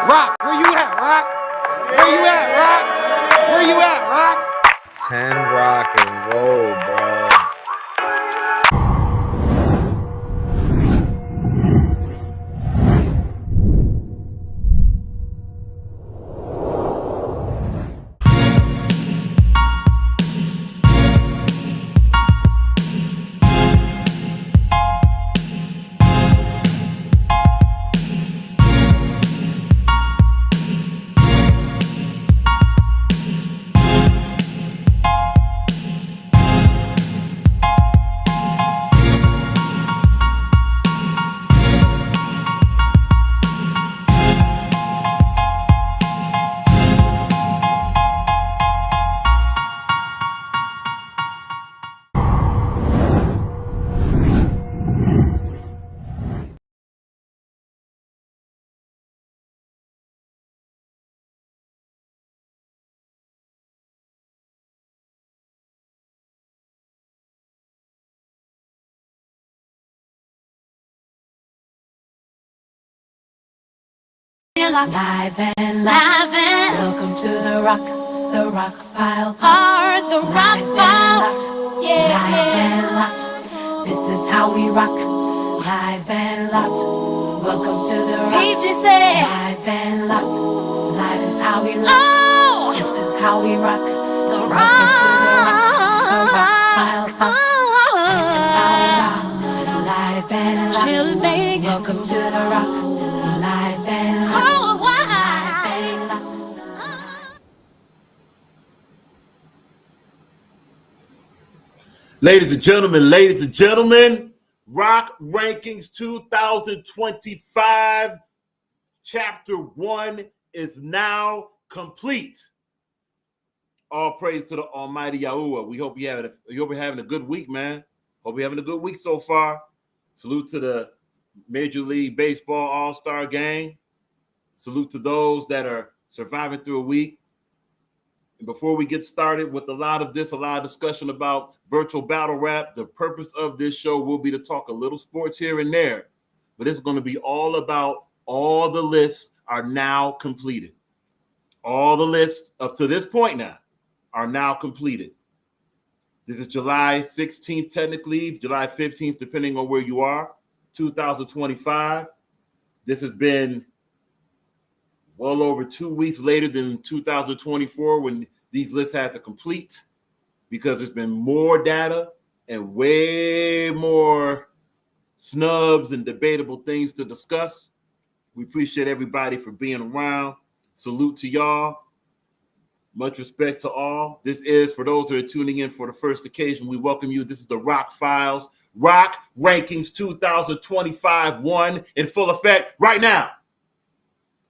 Rock, where you at, Rock? Where you at, Rock? Where you at, Rock? 10 rock and roll, bro. Live and welcome to the Rock Files. The Rock Files. Yeah. Live and locked. This is how we rock. Live and locked. Welcome to the Rock. Live and locked. Live is how we rock. Oh, this is how we rock. The Rock. The Rock Files. Live and locked. Welcome to the Rock. Live and locked. Ladies and gentlemen, Rock Rankings 2025, Chapter 1 is now complete. All praise to the Almighty Yahuwah. We hope you're having a good week, man. Hope you're having a good week so far. Salute to the Major League Baseball All-Star Game. Salute to those that are surviving through a week. And before we get started with a lot of discussion about virtual battle rap, the purpose of this show will be to talk a little sports here and there, but it's going to be all about all the lists are now completed. All the lists up to this point now are now completed. This is July 16th, technically, July 15th, depending on where you are, 2025. This has been well over 2 weeks later than 2024 when these lists had to complete, because there's been more data and way more snubs and debatable things to discuss. We appreciate everybody for being around. Salute to y'all. Much respect to all. This is, for those that are tuning in for the first occasion, we welcome you. This is the Rock Files, Rock Rankings 2025 1 in full effect right now.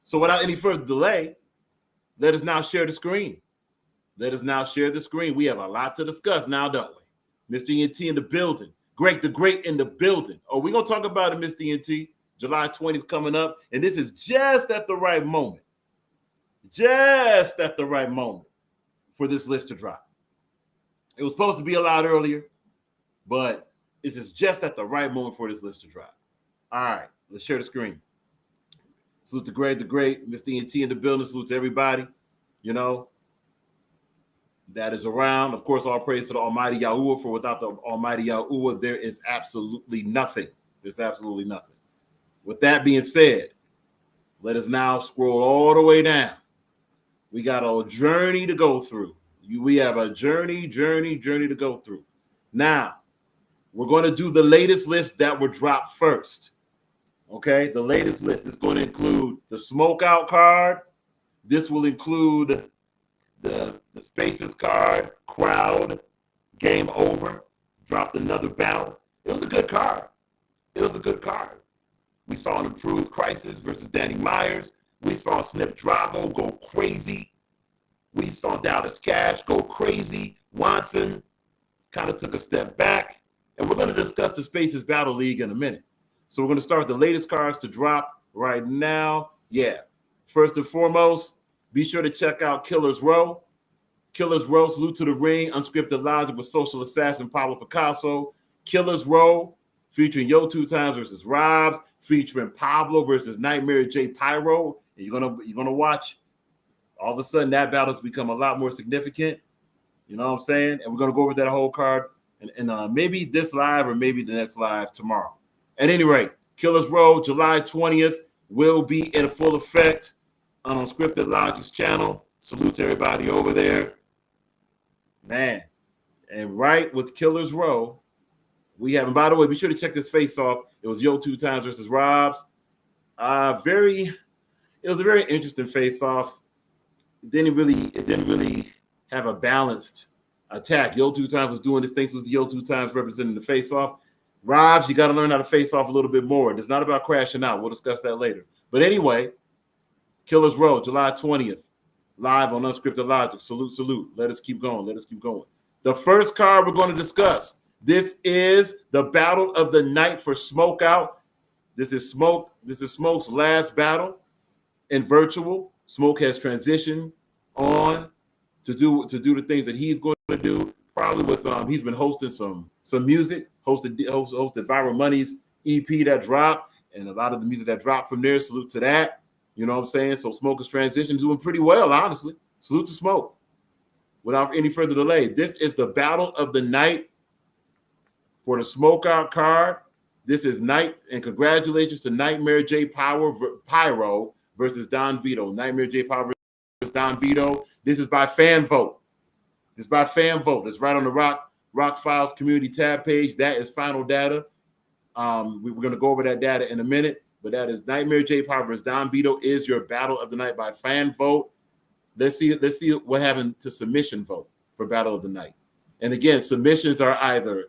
So without any further delay, let us now share the screen. We have a lot to discuss now, don't we? Mr. ENT in the building. Greg the Great in the building. Oh, we're going to talk about it, Mr. ENT. July 20th coming up, and this is just at the right moment. Just at the right moment for this list to drop. It was supposed to be a lot earlier, but this is just at the right moment for this list to drop. All right, let's share the screen. Salute to Greg the Great, Mr. ENT in the building. Salute to everybody, that is around. Of course, all praise to the Almighty Yahuwah, for without the Almighty Yahuwah, there is absolutely nothing. There's absolutely nothing. With that being said, let us now scroll all the way down. We got a journey to go through. We have a journey to go through. Now, we're going to do the latest list that were dropped first. Okay, the latest list is going to include the Smokeout card. This will include the Spacers card, Crowd, Game Over, dropped another battle. It was a good card. We saw an improved Crisis versus Danny Myers. We saw Snip Drago go crazy. We saw Dallas Cash go crazy. Watson kind of took a step back. And we're going to discuss the Spacers Battle League in a minute. So we're going to start with the latest cards to drop right now. Yeah. First and foremost, be sure to check out Killer's Row. Killer's Row, Salute to the Ring, Unscripted Logic with Social Assassin Pablo Picasso. Killer's Row, featuring Yo 2 Times versus Robs, featuring Pablo versus Nightmare J Pyro. And you're gonna watch. All of a sudden, that battle's become a lot more significant. You know what I'm saying? And we're gonna go over that whole card and maybe this live or maybe the next live tomorrow. At any rate, Killers Row, July 20th will be in full effect on Unscripted Logic's channel. Salute to everybody over there, man. And right with Killers Row, we have. And by the way, be sure to check this face off. It was Yo 2 Times versus Robs. It was a very interesting face off. It didn't really have a balanced attack. Yo 2 Times was doing this thing with Yo 2 Times representing the face off. Robs, you got to learn how to face off a little bit more. It's not about crashing out. We'll discuss that later. But anyway, Killers Row, July 20th, live on Unscripted Logic. Salute, salute. Let us keep going. Let us keep going. The first card we're going to discuss. This is the battle of the night for Smoke Out. This is Smoke's last battle in virtual. Smoke has transitioned on to do the things that he's going to do. Probably with he's been hosting some music, hosted Viral Money's EP that dropped, and a lot of the music that dropped from there. Salute to that. You know what I'm saying? So Smoke is transitioned, doing pretty well, honestly. Salute to Smoke. Without any further delay, this is the battle of the night for the Smoke Out card. This is Night, and congratulations to Nightmare J Pyro versus Don Vito. Nightmare J Pyro versus Don Vito. This is by fan vote. It's right on the Rock Files community tab page. That is final data. We're going to go over that data in a minute, but that is Nightmare J Pyro versus Don Vito is your battle of the night by fan vote. Let's see what happened to submission vote for battle of the night. And again, submissions are either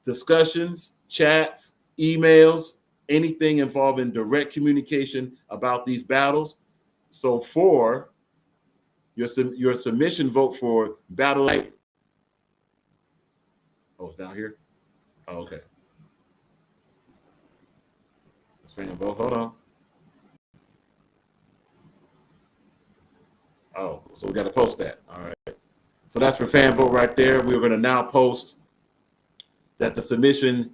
discussions, chats, emails, anything involving direct communication about these battles. So for your submission vote for battle night. Oh, it's down here. Oh, okay. Let's fan vote. Hold on. Oh, so we got to post that. All right. So that's for fan vote right there. We're going to now post that the submission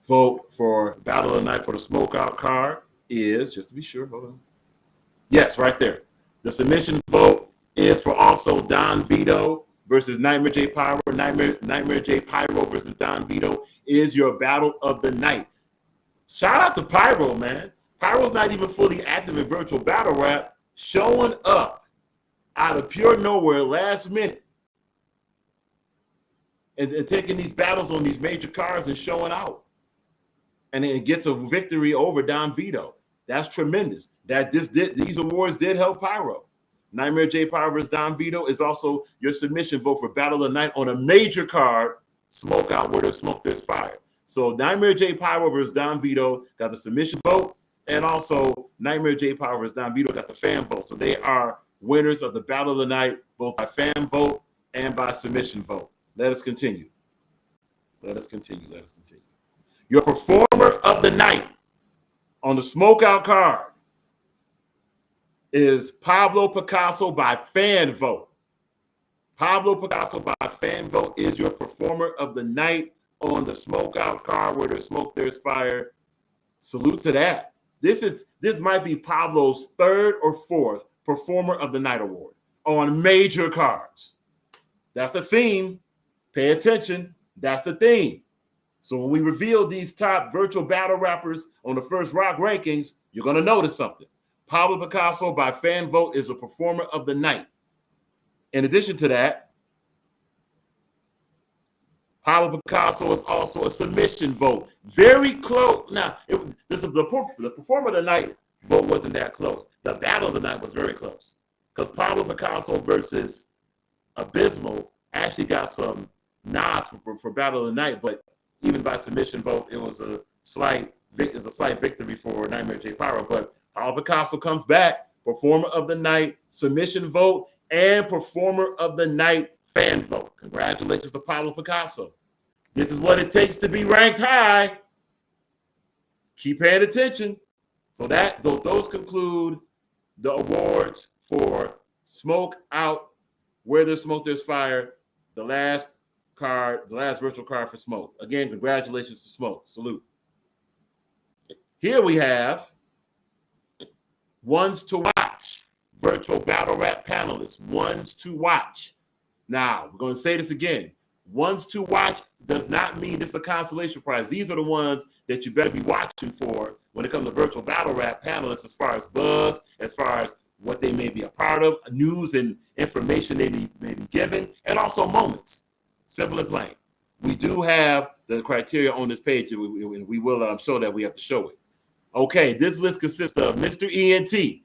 vote for battle of the night for the Smoke Out card is, just to be sure, hold on. Yes, right there. The submission vote is for also Don Vito versus Nightmare J Pyro. Nightmare J Pyro versus Don Vito is your battle of the night. Shout out to Pyro, man. Pyro's not even fully active in virtual battle rap, showing up out of pure nowhere last minute and taking these battles on these major cards and showing out. And then gets a victory over Don Vito. That's tremendous. These awards did help Pyro. Nightmare J Pyro versus Don Vito is also your submission vote for battle of the night on a major card, Smoke Out, where there's smoke, there's fire. So Nightmare J Pyro versus Don Vito got the submission vote, and also Nightmare J Pyro versus Don Vito got the fan vote. So they are winners of the battle of the night, both by fan vote and by submission vote. Let us continue. Your performer of the night on the Smoke Out card is Pablo Picasso by fan vote. Pablo Picasso by fan vote is your performer of the night on the Smoke Out card. Where there's smoke, there's fire. Salute to that. This might be Pablo's third or fourth performer of the night award on major cards. That's the theme. Pay attention. That's the theme. So when we reveal these top virtual battle rappers on the first rock rankings, you're going to notice something. Pablo Picasso by fan vote is a performer of the night. In addition to that, Pablo Picasso is also a submission vote. Very close. Now, the performer of the night vote wasn't that close. The battle of the night was very close because Pablo Picasso versus Abysmal actually got some nods for battle of the night, but even by submission vote, it was a slight victory for Nightmare J Pyro. But Pablo Picasso comes back, performer of the night, submission vote, and performer of the night fan vote. Congratulations to Pablo Picasso. This is what it takes to be ranked high. Keep paying attention. So those conclude the awards for Smoke Out, Where There's Smoke, There's Fire, the last virtual card for Smoke. Again, congratulations to Smoke. Salute. Here we have Ones to watch. Virtual battle rap panelists. Ones to watch. Now, we're going to say this again. Ones to watch does not mean it's a consolation prize. These are the ones that you better be watching for when it comes to virtual battle rap panelists, as far as buzz, as far as what they may be a part of, news and information they may be given, and also moments. Simple and plain. We do have the criteria on this page, and we will show that we have to show it. Okay, this list consists of Mr. ENT.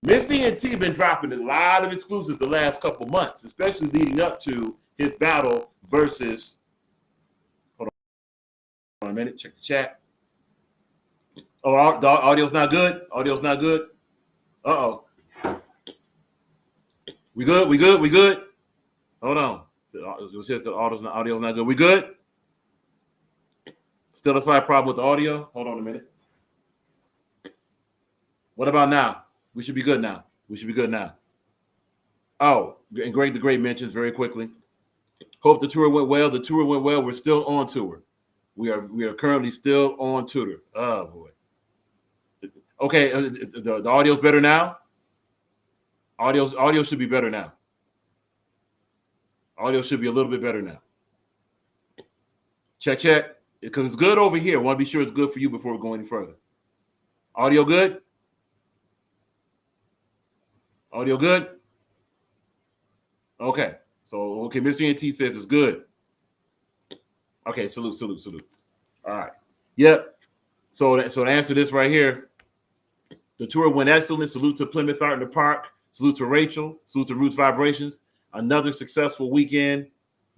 Mr. ENT been dropping a lot of exclusives the last couple months, especially leading up to his battle versus. Hold on a minute. Check the chat. Oh, the audio's not good. Audio's not good. Uh-oh. We good? We good? We good? Hold on. It says the audio's not good. We good? Still a slight problem with the audio. Hold on a minute. What about now? We should be good now. We should be good now. Oh, and Greg the Great mentions very quickly. Hope the tour went well. The tour went well. We're still on tour. We are currently still on tour. Oh boy. Okay, the audio's better now. Audio should be better now. Audio should be a little bit better now. Check. Because it's good over here. I want to be sure it's good for you before we go any further. Audio good? Audio good? Okay. So, Mr. ENT says it's good. Okay, salute. All right. Yep. So to answer this right here, the tour went excellent. Salute to Plymouth Art in the Park. Salute to Rachel. Salute to Roots Vibrations. Another successful weekend.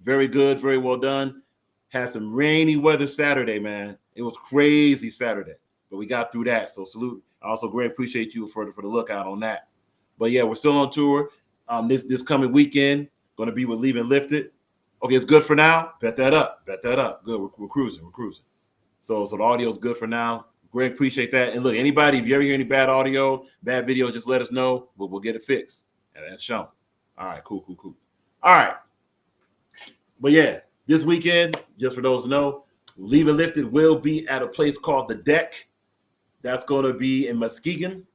Very good. Very well done. Had some rainy weather Saturday, man. It was crazy Saturday, but we got through that. So salute. I also greatly appreciate you for the lookout on that. But yeah, we're still on tour. This coming weekend, going to be with Leave and Lifted. Okay, it's good for now. Bet that up. Good. We're cruising. So the audio is good for now. Greg, appreciate that. And look, anybody, if you ever hear any bad audio, bad video, just let us know. We'll get it fixed. And that's shown. All right, cool. All right. But yeah, this weekend, just for those who know, Leave and Lifted will be at a place called The Deck. That's going to be in Muskegon.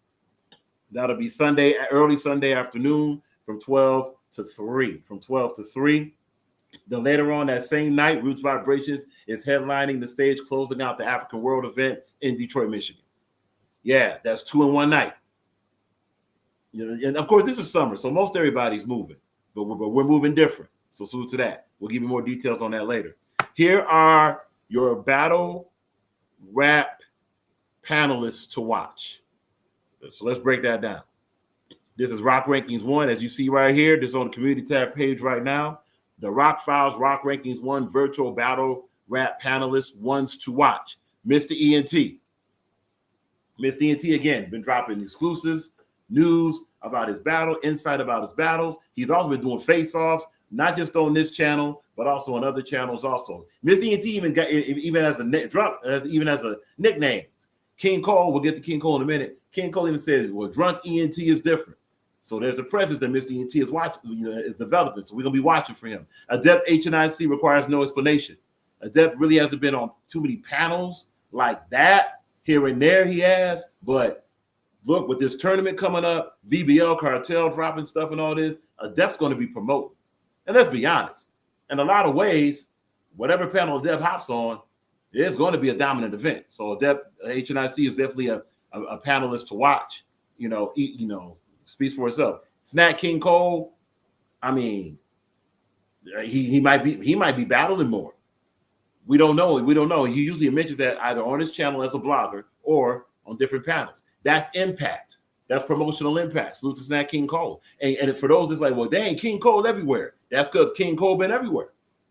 That'll be early Sunday afternoon from 12 to 3. Then later on that same night, Roots Vibrations is headlining the stage, closing out the African World event in Detroit, Michigan. Yeah, that's 2 in one night. You know, and of course, this is summer, so most everybody's moving, but we're moving different. So salute to that. We'll give you more details on that later. Here are your battle rap panelists to watch. So let's break that down. This is Rock Rankings 1, as you see right here. This is on the community tab page right now. The Rock Files Rock Rankings 1 virtual battle rap panelists, ones to watch. Mr. ENT. Mr. ENT, again, been dropping exclusives, news about his battle, insight about his battles. He's also been doing face-offs, not just on this channel, but also on other channels also. Mr. ENT even has a nickname. King Cole, we'll get to King Cole in a minute. King Cole even says, well, Drunk ENT is different. So there's a presence that Mr. ENT is watching, is developing. So we're gonna be watching for him. Adept HNIC requires no explanation. Adept really hasn't been on too many panels like that. Here and there he has, but look, with this tournament coming up, VBL Cartel dropping stuff and all this, Adept's going to be promoting. And let's be honest, in a lot of ways, whatever panel Adept hops on, it's going to be a dominant event. So Adept HNIC is definitely a panelist to watch. Speaks for itself. Snack King Cole, I mean, he might be battling more. We don't know. He usually mentions that either on his channel as a blogger or on different panels. That's impact. That's promotional impact. Salute to Snack King Cole. And for those that's like, well, dang, King Cole everywhere. That's because King Cole been everywhere.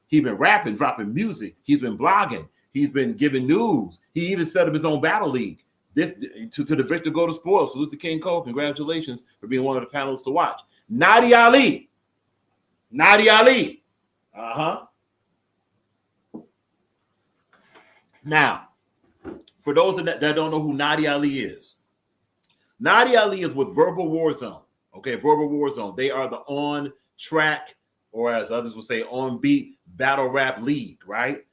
He's been rapping, dropping music. He's been blogging. He's been giving news. He even set up his own battle league. This to the victor go to spoil. Salute to King Cole. Congratulations for being one of the panelists to watch. Nadia Ali. Uh-huh. Now, for those that don't know who Nadia Ali is with Verbal Warzone. Okay, Verbal Warzone. They are the on-track, or as others would say, on-beat battle rap league, right?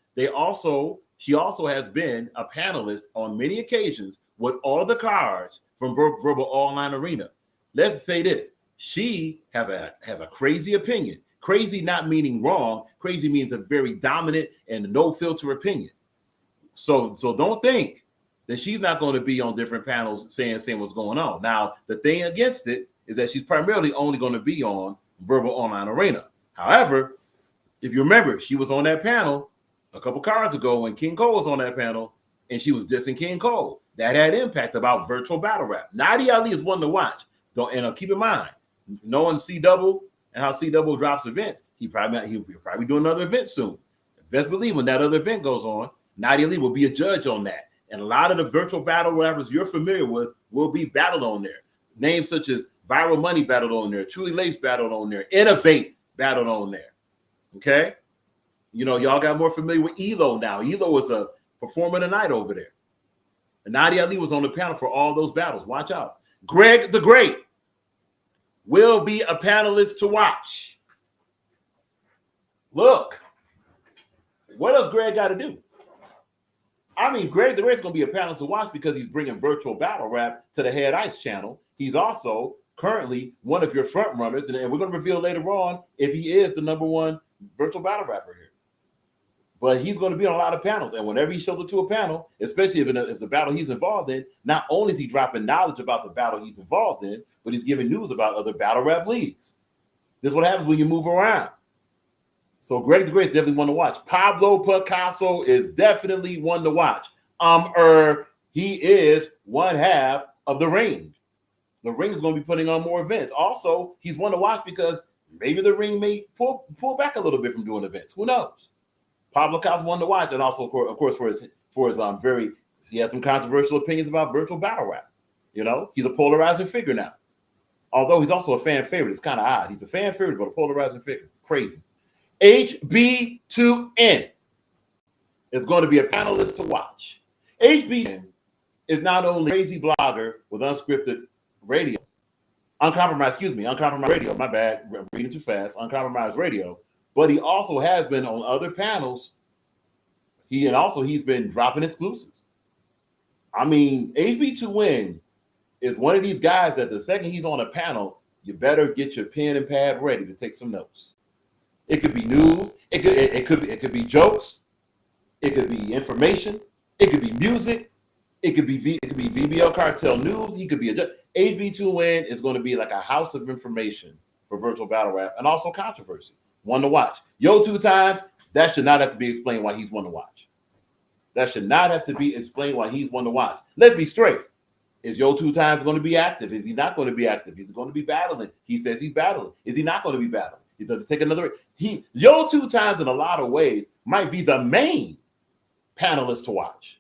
She also has been a panelist on many occasions with all the cards from Verbal Online Arena. Let's say this. She has a crazy opinion. Crazy not meaning wrong. Crazy means a very dominant and no filter opinion. So don't think that she's not going to be on different panels saying what's going on. Now, the thing against it is that she's primarily only going to be on Verbal Online Arena. However, if you remember, she was on that panel a couple cards ago when King Cole was on that panel, and she was dissing King Cole. That had impact about virtual battle rap. Nadia Ali is one to watch. Keep in mind, knowing C-Double and how C-Double drops events, he'll probably do another event soon. Best believe when that other event goes on, Nadia Ali will be a judge on that. And a lot of the virtual battle rappers you're familiar with will be battled on there. Names such as Viral Money battled on there, Truly Lace battled on there, Innovate battled on there. Okay? You know, y'all got more familiar with ELO now. ELO was a performer tonight over there. And Nadia Ali was on the panel for all those battles. Watch out. Greg the Great will be a panelist to watch. Look, what else Greg got to do? I mean, Greg the Great's going to be a panelist to watch because he's bringing virtual battle rap to the Head Ice channel. He's also currently one of your front runners, and we're going to reveal later on if he is the #1 virtual battle rapper here. But he's going to be on a lot of panels, and whenever he shows up to a panel, especially if it's a battle he's involved in, not only is he dropping knowledge about the battle he's involved in, but he's giving news about other battle rap leagues. This is what happens when you move around. So Greg the Great is definitely one to watch. Pablo Picasso is definitely one to watch. He is one half of The Ring. The Ring is going to be putting on more events. Also, he's one to watch because maybe The Ring may pull back a little bit from doing events. Who knows? Pablo Picasso one to watch, and also, of course, for his he has some controversial opinions about virtual battle rap. You know, he's a polarizing figure now. Although he's also a fan favorite, it's kind of odd. He's a fan favorite, but a polarizing figure. Crazy. HB2N is going to be a panelist to watch. HB2N is not only a crazy blogger with unscripted radio, uncompromised radio, my bad, I'm reading too fast, uncompromised radio, but he also has been on other panels. He's been dropping exclusives. I mean, HB2N is one of these guys that the second he's on a panel, you better get your pen and pad ready to take some notes. It could be news. It could be jokes. It could be information. It could be music. It could be VBL Cartel news. He could be HB2N is going to be like a house of information for virtual battle rap and also controversy. One to watch. Yo 2 Times, that should not have to be explained why he's one to watch. That should not have to be explained why he's one to watch. Let's be straight. Is Yo 2 Times going to be active? Is he not going to be active? He's going to be battling. He says he's battling. Is he not going to be battling? He doesn't take another. Yo 2 Times in a lot of ways might be the main panelist to watch.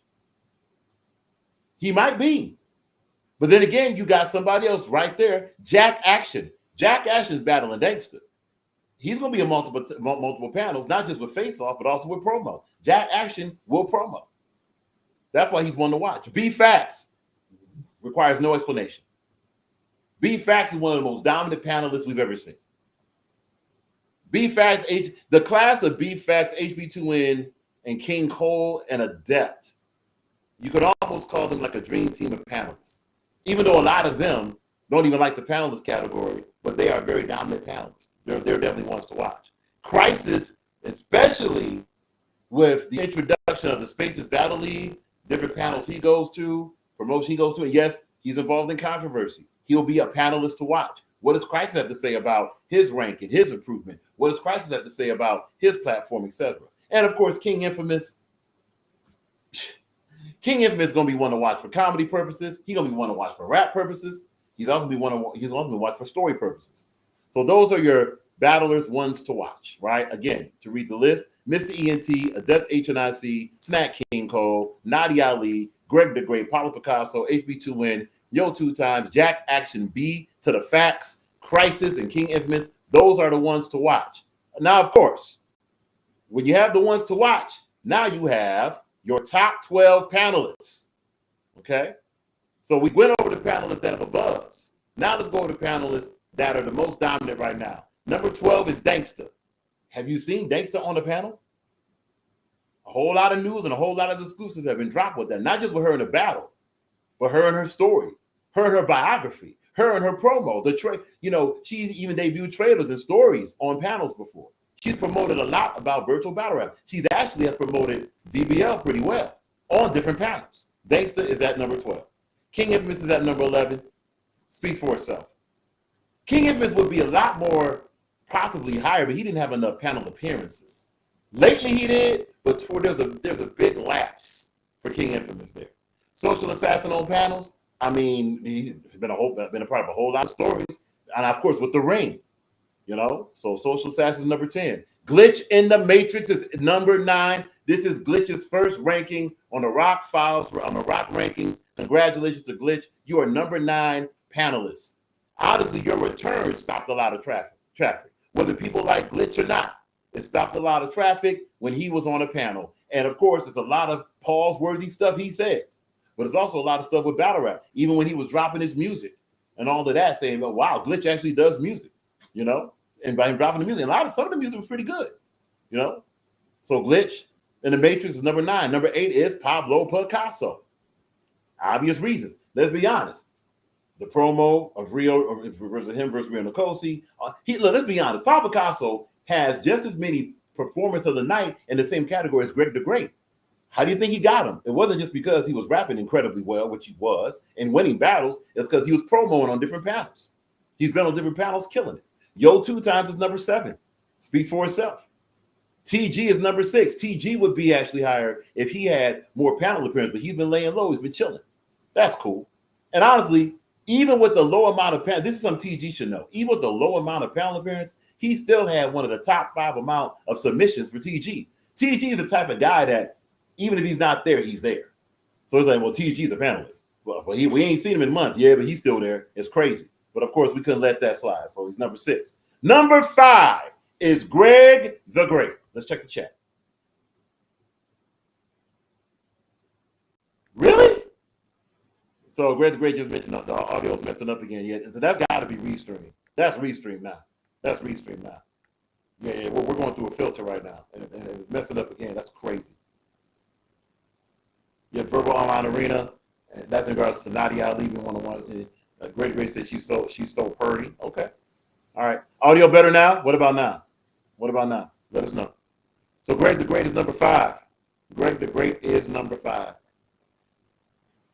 He might be. But then again, you got somebody else right there, Jack Action. Jack Action's battling Dangster. He's going to be in multiple panels, not just with Face Off, but also with promo. Jack Action will promo. That's why he's one to watch. B-Facts requires no explanation. B-Facts is one of the most dominant panelists we've ever seen. B-Facts, the class of B-Facts, HB2N, and King Cole and Adept, you could almost call them like a dream team of panelists. Even though a lot of them don't even like the panelist category, but they are very dominant panelists. They're definitely ones to watch. Crisis, especially with the introduction of the Spaces Battle League, different panels he goes to, promotion he goes to, and yes, he's involved in controversy. He'll be a panelist to watch. What does Crisis have to say about his ranking, his improvement? What does Crisis have to say about his platform, etc.? And of course, King Infamous. King Infamous is going to be one to watch for comedy purposes. He's going to be one to watch for rap purposes. He's also going to be watch for story purposes. So those are your battlers, ones to watch, right? Again, to read the list: Mr. ENT, Adept HNIC, Snack King Cole, Nadia Ali, Greg the Great, Pablo Picasso, HB2N, Yo 2 Times, Jack Action, B to the Facts, Crisis, and King Infamous. Those are the ones to watch. Now, of course, when you have the ones to watch, now you have your top 12 panelists. Okay? So we went over the panelists that have a buzz. Now let's go over the panelists that are the most dominant right now. Number 12 is Dangster. Have you seen Dangster on the panel? A whole lot of news and a whole lot of exclusives have been dropped with that. Not just with her in the battle, but her and her story. Her and her biography, her and her promo, she even debuted trailers and stories on panels before. She's promoted a lot about virtual battle rap. She's actually has promoted VBL pretty well on different panels. Dangsta is at number 12. King Infamous is at number 11. Speaks for itself. King Infamous would be a lot more possibly higher, but he didn't have enough panel appearances. Lately he did, but there's a big lapse for King Infamous there. Social Assassin on panels. I mean, he's been a part of a whole lot of stories, and of course with the Ring, So Social Assassin is number 10. Glitch in the Matrix is number 9. This is Glitch's first ranking on the Rock Files on the Rock rankings. Congratulations to Glitch. You are number 9 panelist. Honestly, your return stopped a lot of traffic. Whether people like Glitch or not, it stopped a lot of traffic when he was on a panel. And of course, it's a lot of pause-worthy stuff he says. But it's also a lot of stuff with battle rap, even when he was dropping his music and all of that, saying, oh, wow, Glitch actually does music, And by him dropping the music, some of the music was pretty good, So Glitch in the Matrix is number 9. Number 8 is Pablo Picasso. Obvious reasons. Let's be honest. The promo of Rio versus him versus Rio Nkosi. Let's be honest. Pablo Picasso has just as many performers of the night in the same category as Greg the Great. How do you think he got him? It wasn't just because he was rapping incredibly well, which he was, and winning battles. It's because he was promoing on different panels. He's been on different panels, killing it. Yo 2 times is number 7. Speaks for itself. TG is number 6. TG would be actually higher if he had more panel appearances, but he's been laying low. He's been chilling. That's cool. And honestly, even with the low amount of panel, this is something TG should know. Even with the low amount of panel appearance, he still had one of the top 5 amount of submissions for TG. TG is the type of guy that even if he's not there, he's there. So it's like, well, TG's a panelist. Well, we ain't seen him in months. Yeah, but he's still there. It's crazy. But of course, we couldn't let that slide. So he's number 6. Number 5 is Greg the Great. Let's check the chat. Really? So Greg the Great just mentioned the audio's messing up again. Yeah, so that's got to be restreamed. That's restreamed now. Yeah, we're going through a filter right now, and it's messing up again. That's crazy. Yeah, Verbal Online Arena, and that's in regards to Nadia leaving 101. Greg the Great said she's so purdy. Okay, all right. Audio better now. What about now? Let us know. So Greg the Great is number 5. Greg the Great is number 5.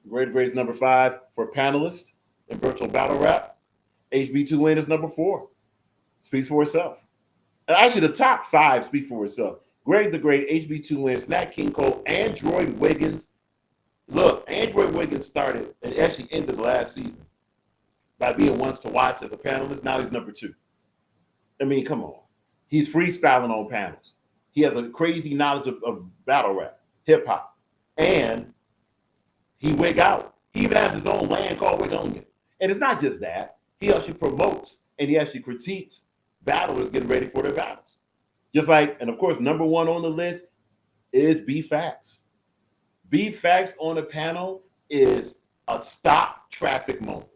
Greg the Great is number 5 for panelist in virtual battle rap. HB2N is number 4. Speaks for itself. And actually, the top 5 speak for itself. Greg the Great, HB2N, Snack King Cole, Android Wiggins. Look, Android Wiggins started and actually ended last season by being once to watch as a panelist. Now he's number 2. I mean, come on. He's freestyling on panels. He has a crazy knowledge of battle rap, hip hop, and he wig out. He even has his own land called Wigonia. And it's not just that. He actually promotes and he actually critiques battlers getting ready for their battles. Just like, and of course, number 1 on the list is B-Facts. B-Facts on the panel is a stop traffic moment.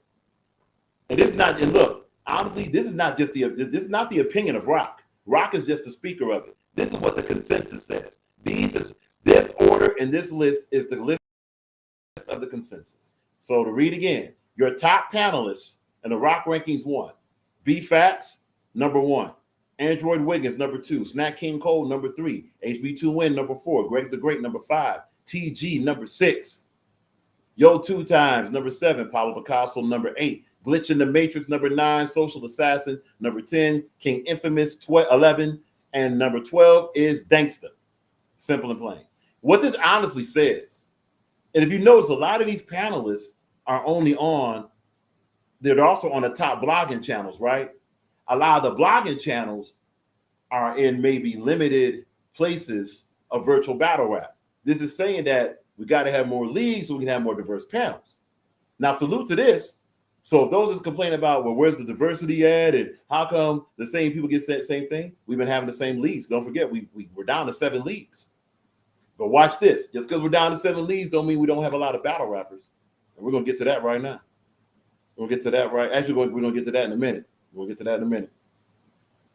And this is not, and look, honestly, this is not the opinion of Rock. Rock is just the speaker of it. This is what the consensus says. This order and this list is the list of the consensus. So to read again, your top panelists in the Rock rankings 1. B-Facts, number 1. Android Wiggins, number 2. Snack King Cole, number 3. HB2N, number 4. Greg the Great, number 5. TG, number 6. Yo 2 times, number 7. Pablo Picasso, number 8. Glitch in the Matrix, number 9. Social Assassin, number 10. King Infamous, 11. And number 12 is Dangsta. Simple and plain. What this honestly says, and if you notice, a lot of these panelists are they're also on the top blogging channels, right? A lot of the blogging channels are in maybe limited places of virtual battle rap. This is saying that we got to have more leagues so we can have more diverse panels. Now, salute to this. So if those is complaining about, well, where's the diversity at and how come the same people get the same thing? We've been having the same leagues. Don't forget, we're down to 7 leagues. But watch this. Just because we're down to 7 leagues don't mean we don't have a lot of battle rappers. And we're going to get to that right now. We'll get to that right. Actually, we're going to get to that in a minute. We'll get to that in a minute.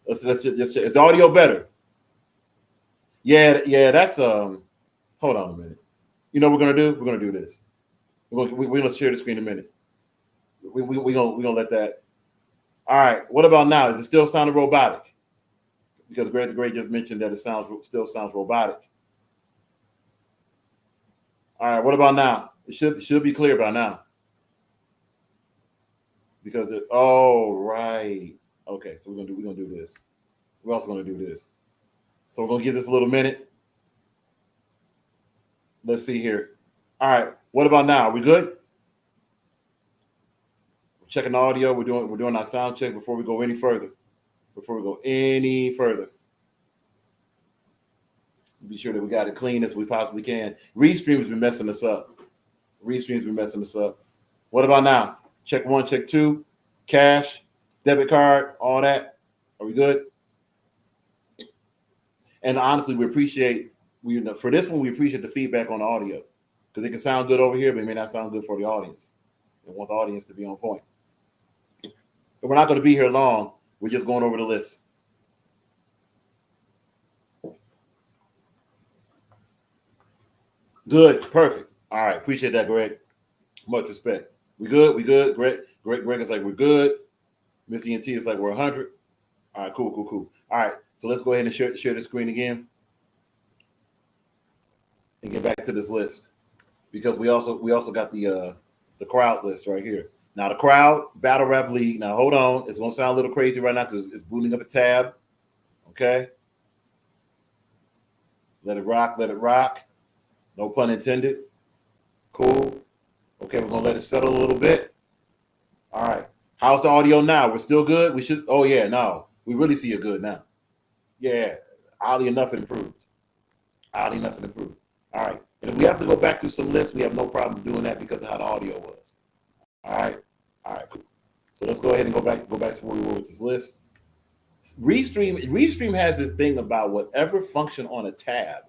Let's just check. Is the audio better? Yeah, that's hold on a minute. You know what we're gonna do? We're gonna do this. We're gonna share the screen in a minute. we gonna let that. All right. What about now? Is it still sounding robotic? Because Greg the Great just mentioned that it still sounds robotic. All right. What about now? It should be clear by now. Because right. Okay. So we're gonna do this. We're also gonna do this. So we're gonna give this a little minute. Let's see here. All right. What about now? Are we good? We're checking the audio. We're doing our sound check before we go any further. Be sure that we got it clean as we possibly can. Restream's been messing us up. What about now? Check 1, check 2. Cash, debit card, all that. Are we good? And honestly, we appreciate the feedback on the audio because it can sound good over here, but it may not sound good for the audience. We want the audience to be on point. And we're not going to be here long. We're just going over the list. Good, perfect. All right, appreciate that, Greg. Much respect. We good. Greg is like we're good. Miss ENT is like we're 100. All right, cool. All right, so let's go ahead and share the screen again and get back to this list because we also got the crowd list right here. Now the crowd battle rap league. Now hold on, it's gonna sound a little crazy right now because it's booting up a tab. Okay, let it rock. No pun intended. Cool. Okay, we're gonna let it settle a little bit. All right. How's the audio now? We're still good? We should. Oh yeah, no. We really see it good now. Yeah. Oddly enough, it improved. All right. And if we have to go back through some lists, we have no problem doing that because of how the audio was. All right, cool. So let's go ahead and go back to where we were with this list. Restream has this thing about whatever function on a tab.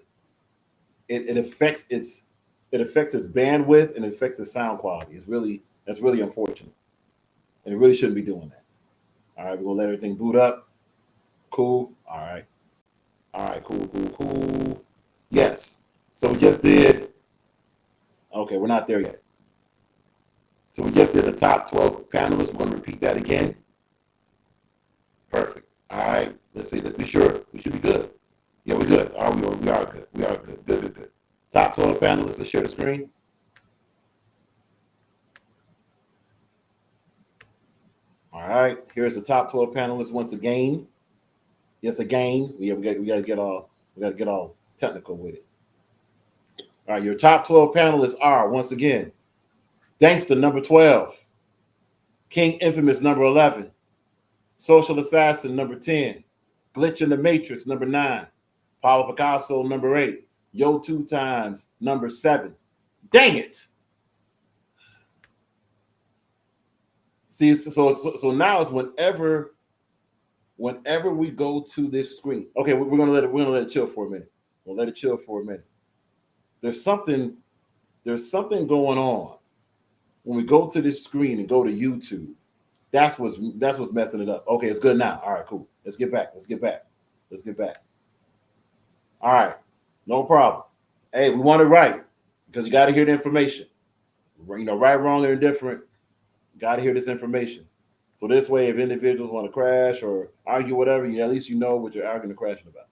It affects its bandwidth and it affects its sound quality. That's really unfortunate, and it really shouldn't be doing that. All right, we're gonna let everything boot up. Cool. All right, cool. Yes. So we just did. Okay, we're not there yet. So we just did the top 12 panelists. We're gonna repeat that again. Perfect. All right. Let's see. Let's be sure. We should be good. Yeah, we're good. All right, we are good. Good. Top 12 panelists, let's share the screen. All right, here's the top 12 panelists once again. Yes, again. We got to get all technical with it. All right, your top 12 panelists are once again Dankster number 12, King Infamous number 11, Social Assassin number 10, Glitch in the Matrix number 9, Paulo Picasso number 8, Yo 2 Times number 7. Dang it! See, so now it's whenever we go to this screen. Okay, we're gonna let it chill for a minute. We'll let it chill for a minute. There's something going on when we go to this screen and go to YouTube. That's what's messing it up. Okay, it's good now. All right, cool. Let's get back. All right, no problem. Hey, we want it right because you got to hear the information. You know, right, wrong, or indifferent. Got to hear this information. So this way, if individuals want to crash or argue whatever, at least you know what you're arguing and crashing about.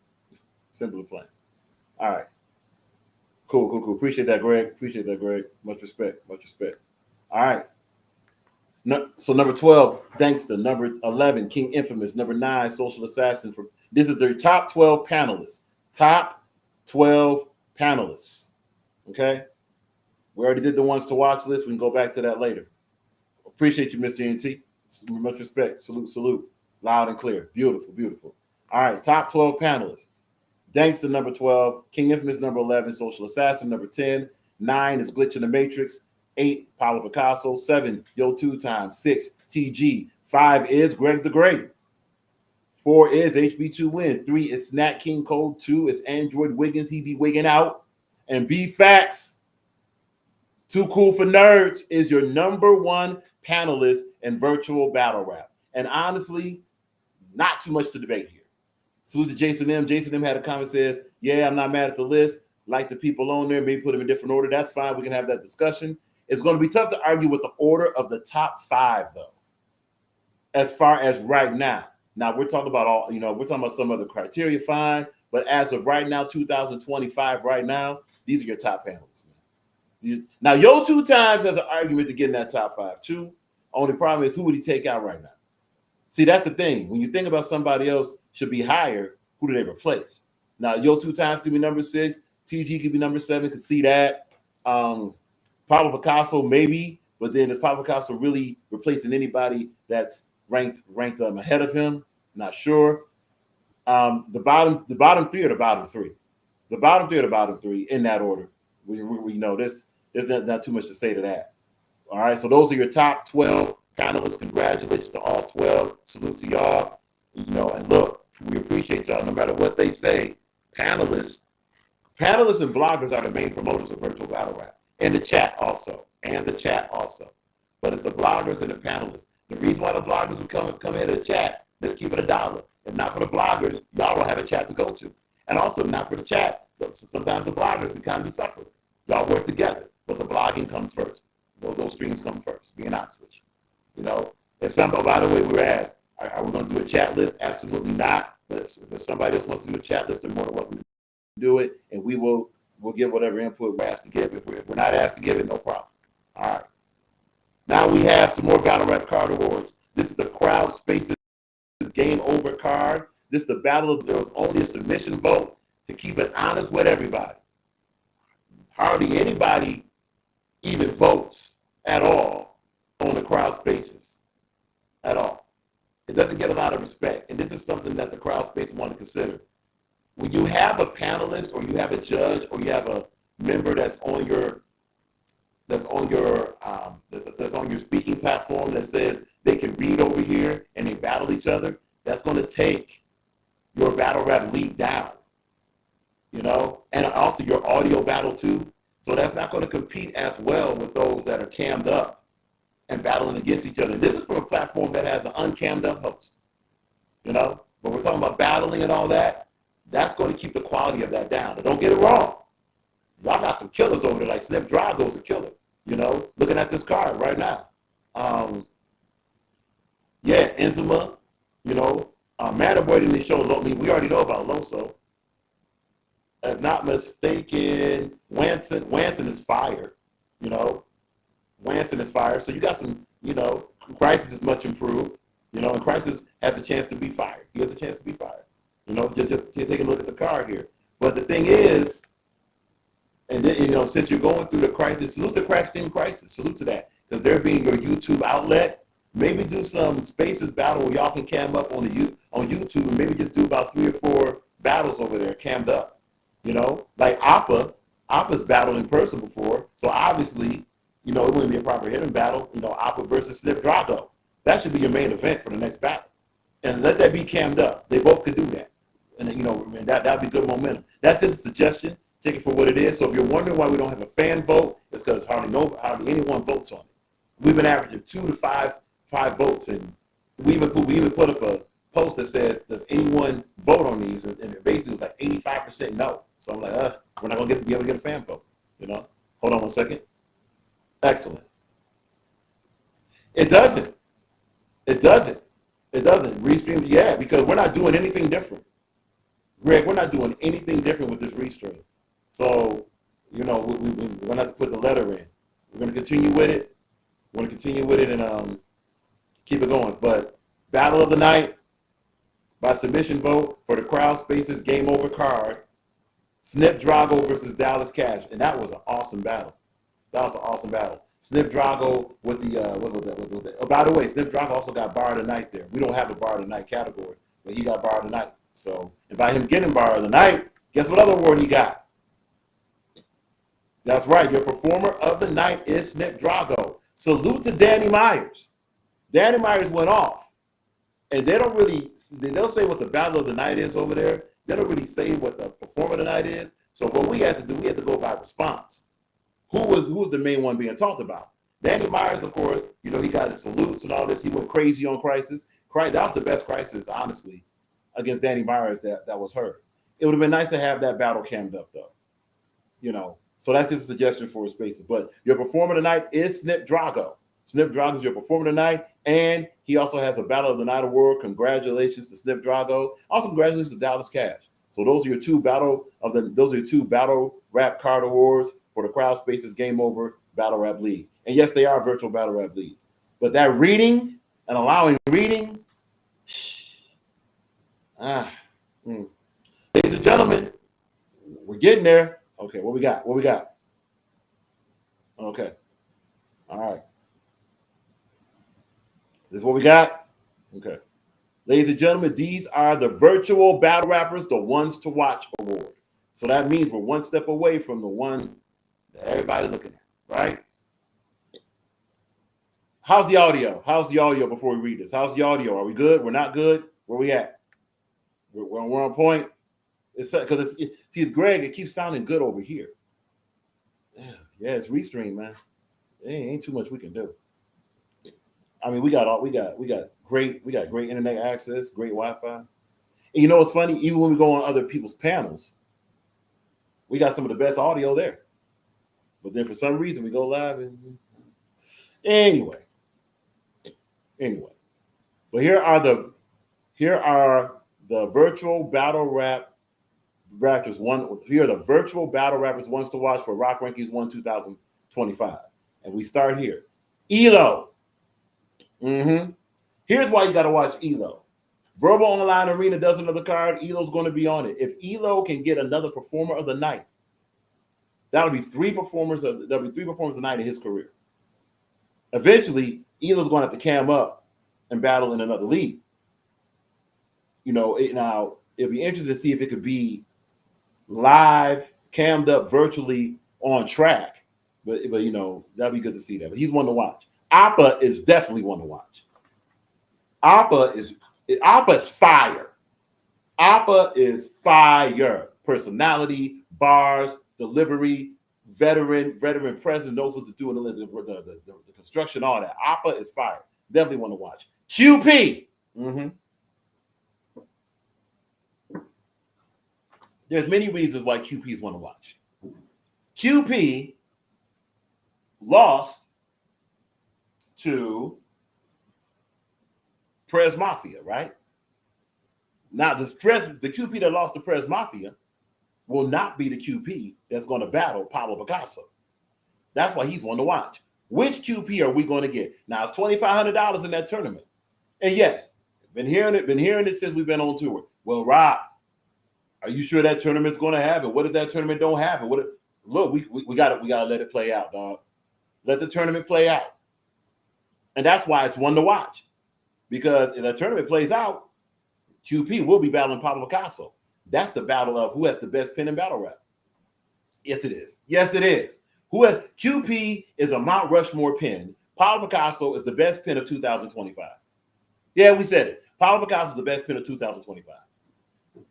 Simple and plain. All right. Cool. Appreciate that, Greg. Much respect. All right. So number 12, Dankster. Number 11, King Infamous. Number 9, Social Assassin. This is their top 12 panelists. Top 12 panelists. Okay? We already did the ones to watch list. We can go back to that later. Appreciate you, Mr. NT. Much respect. Salute. Loud and clear. Beautiful. All right, top 12 panelists. Dankster number 12, King Infamous number 11, Social Assassin number 10, 9 is Glitch in the Matrix, 8 Paulo Picasso, 7 Yo 2 Times, 6 TG, 5 is Greg the Great, 4 is HB2 Win, 3 is Snack King Code, 2 is Android Wiggins, he be wigging out, and B Facts, Too Cool for Nerds is your number 1 panelist in virtual battle rap. And honestly, not too much to debate here. Salute to Jason M. Jason M had a comment, says, yeah, I'm not mad at the list. Like the people on there, maybe put them in different order. That's fine. We can have that discussion. It's going to be tough to argue with the order of the top 5, though, as far as right now. Now, we're talking about all, we're talking about some other criteria, fine. But as of right now, 2025, right now, these are your top panelists, man. Now, Yo 2 Times has an argument to get in that top 5, too. Only problem is, who would he take out right now? See, that's the thing. When you think about somebody else should be higher, who do they replace? Now, Yo 2 Times could be number 6. TG could be number 7. Could see that. Pablo Picasso, maybe. But then is Pablo Picasso really replacing anybody that's ranked ahead of him? Not sure. The bottom 3 are the bottom 3. The bottom 3 are the bottom 3 in that order. We know this. There's not too much to say to that. All right. So those are your top 12 panelists. Congratulations to all 12. Salute to y'all. And look, we appreciate y'all no matter what they say. Panelists and bloggers are the main promoters of virtual battle rap. And the chat also. But it's the bloggers and the panelists. The reason why the bloggers will come into the chat, let's keep it $1. If not for the bloggers, y'all don't have a chat to go to. And also not for the chat, sometimes the bloggers become the sufferer. Y'all work together, but the blogging comes first. Those streams come first, being honest with you. If somebody, by the way, we were asked, are we going to do a chat list? Absolutely not. But if somebody else wants to do a chat list, they're more than welcome to do it, and we'll give whatever input we're asked to give. If we're not asked to give it, no problem. All right. Now we have some more Battle Rap Card Awards. This is the Crowd Spaces Game Over card. This is the battle of there was only a submission vote to keep it honest with everybody. Hardly anybody even votes at all on the Crowd Spaces. At all. It doesn't get a lot of respect. And this is something that the Crowd Space want to consider. When you have a panelist or you have a judge or you have a member that's on your speaking platform that says they can read over here and they battle each other, that's going to take your battle rap lead down, and also your audio battle too. So that's not going to compete as well with those that are cammed up and battling against each other. And this is from a platform that has an uncammed up host, but we're talking about battling and all that. That's going to keep the quality of that down. And don't get it wrong. Y'all got some killers over there, like Snip Drago's a killer, looking at this card right now. Enzima, Mannerboy didn't show Loso. We already know about Loso. If not mistaken, Wanson is fire, Wanson is fire. So you got some, Crisis is much improved, and Crisis has a chance to be fired. He has a chance to be fired. Just take a look at the card here. But the thing is, and then, since you're going through the Crisis, salute to Crack Steam Crisis. Salute to that. Because they're being your YouTube outlet. Maybe do some Spaces battle where y'all can cam up on YouTube and maybe just do about 3 or 4 battles over there cammed up. Like Appa's battled in person before. So obviously, it wouldn't be a proper hidden battle. Appa versus Snip Drago. That should be your main event for the next battle. And let that be cammed up. They both could do that. And that'd be good momentum. That's just a suggestion. Take it for what it is. So if you're wondering why we don't have a fan vote, it's because hardly anyone votes on it. We've been averaging 2 to 5 votes, and we even put up a post that says, "Does anyone vote on these?" And it basically was like 85% no. So I'm like, we're not gonna be able to get a fan vote. Hold on one second. Excellent. It doesn't. Restream, yeah, because we're not doing anything different. Greg, we're not doing anything different with this restream. So, we're going to have to put the letter in. We're going to continue with it. And keep it going. But Battle of the Night, by submission vote for the Crowd Spaces Game Over card, Snip Drago versus Dallas Cash. And that was an awesome battle. Snip Drago with the, what was that? Oh, by the way, Snip Drago also got Bar of the Night there. We don't have a Bar of the Night category, but he got Bar of the Night. So, and by him getting Bar of the Night, guess what other award he got? That's right. Your Performer of the Night is Snip Drago. Salute to Danny Myers. Danny Myers went off. And they'll say what the Battle of the Night is over there. They don't really say what the Performer of the Night is. So what we had to do, we had to go by response. Who was the main one being talked about? Danny Myers, of course, he got his salutes and all this. He went crazy on Crisis. That was the best Crisis, honestly, against Danny Myers that was heard. It would have been nice to have that battle cammed up, though. So that's just a suggestion for spaces. But your performer tonight is Snip Drago. Snip Drago is your performer tonight, and he also has a Battle of the Night award. Congratulations to Snip Drago. Also, congratulations to Dallas Cash. So those are your two battle rap card awards for the Crowd Spaces Game Over Battle Rap League. And yes, they are virtual battle rap league. But that reading and allowing reading, ladies and gentlemen, we're getting there. Okay, what we got? What we got? Okay. All right. This is what we got? Okay. Ladies and gentlemen, these are the virtual battle rappers, the ones to watch award. So that means we're one step away from the one that everybody's looking at, right? How's the audio? How's the audio before we read this? How's the audio? Are we good? We're not good? Where we at? We're on point? It's because see, Greg, it keeps sounding good over here. Yeah, it's Restream, man. There ain't too much we can do. I mean, we got great internet access, great Wi-Fi. And you know what's funny? Even when we go on other people's panels, we got some of the best audio there. But then for some reason we go live and anyway. But here are the virtual battle rap rappers. Here are the virtual battle rappers ones to watch for Rock Rankings 1 2025. And we start here. ELO. Here's why you got to watch ELO. Verbal on the Line Arena does another card. ELO's going to be on it. If ELO can get another performer of the night, that'll be three performers of the night in his career. Eventually, ELO's going to have to cam up and battle in another league. You know, now it'll be interesting to see if it could be live, cammed up virtually on track. But you know, that'd be good to see that. But he's one to watch. Appa is definitely one to watch. Appa is fire. Appa is fire. Personality, bars, delivery, veteran presence, knows what to do in the construction, all that. Appa is fire. Definitely one to watch. QP. There's many reasons why QP is one to watch. QP lost to Prez Mafia, right? Now, the QP that lost to Prez Mafia will not be the QP that's going to battle Pablo Picasso. That's why he's one to watch. Which QP are we going to get? Now, it's $2,500 in that tournament. And yes, been hearing it since we've been on tour. Well, Rob, are you sure that tournament's going to happen? What if that tournament don't happen? Look, we gotta let it play out, dog. Let the tournament play out. And that's why it's one to watch. Because if that tournament plays out, QP will be battling Pablo Picasso. That's the battle of who has the best pen in battle rap. Yes, it is. Yes, it is. QP is a Mount Rushmore pen. Pablo Picasso is the best pen of 2025. Yeah, we said it. Pablo Picasso is the best pen of 2025.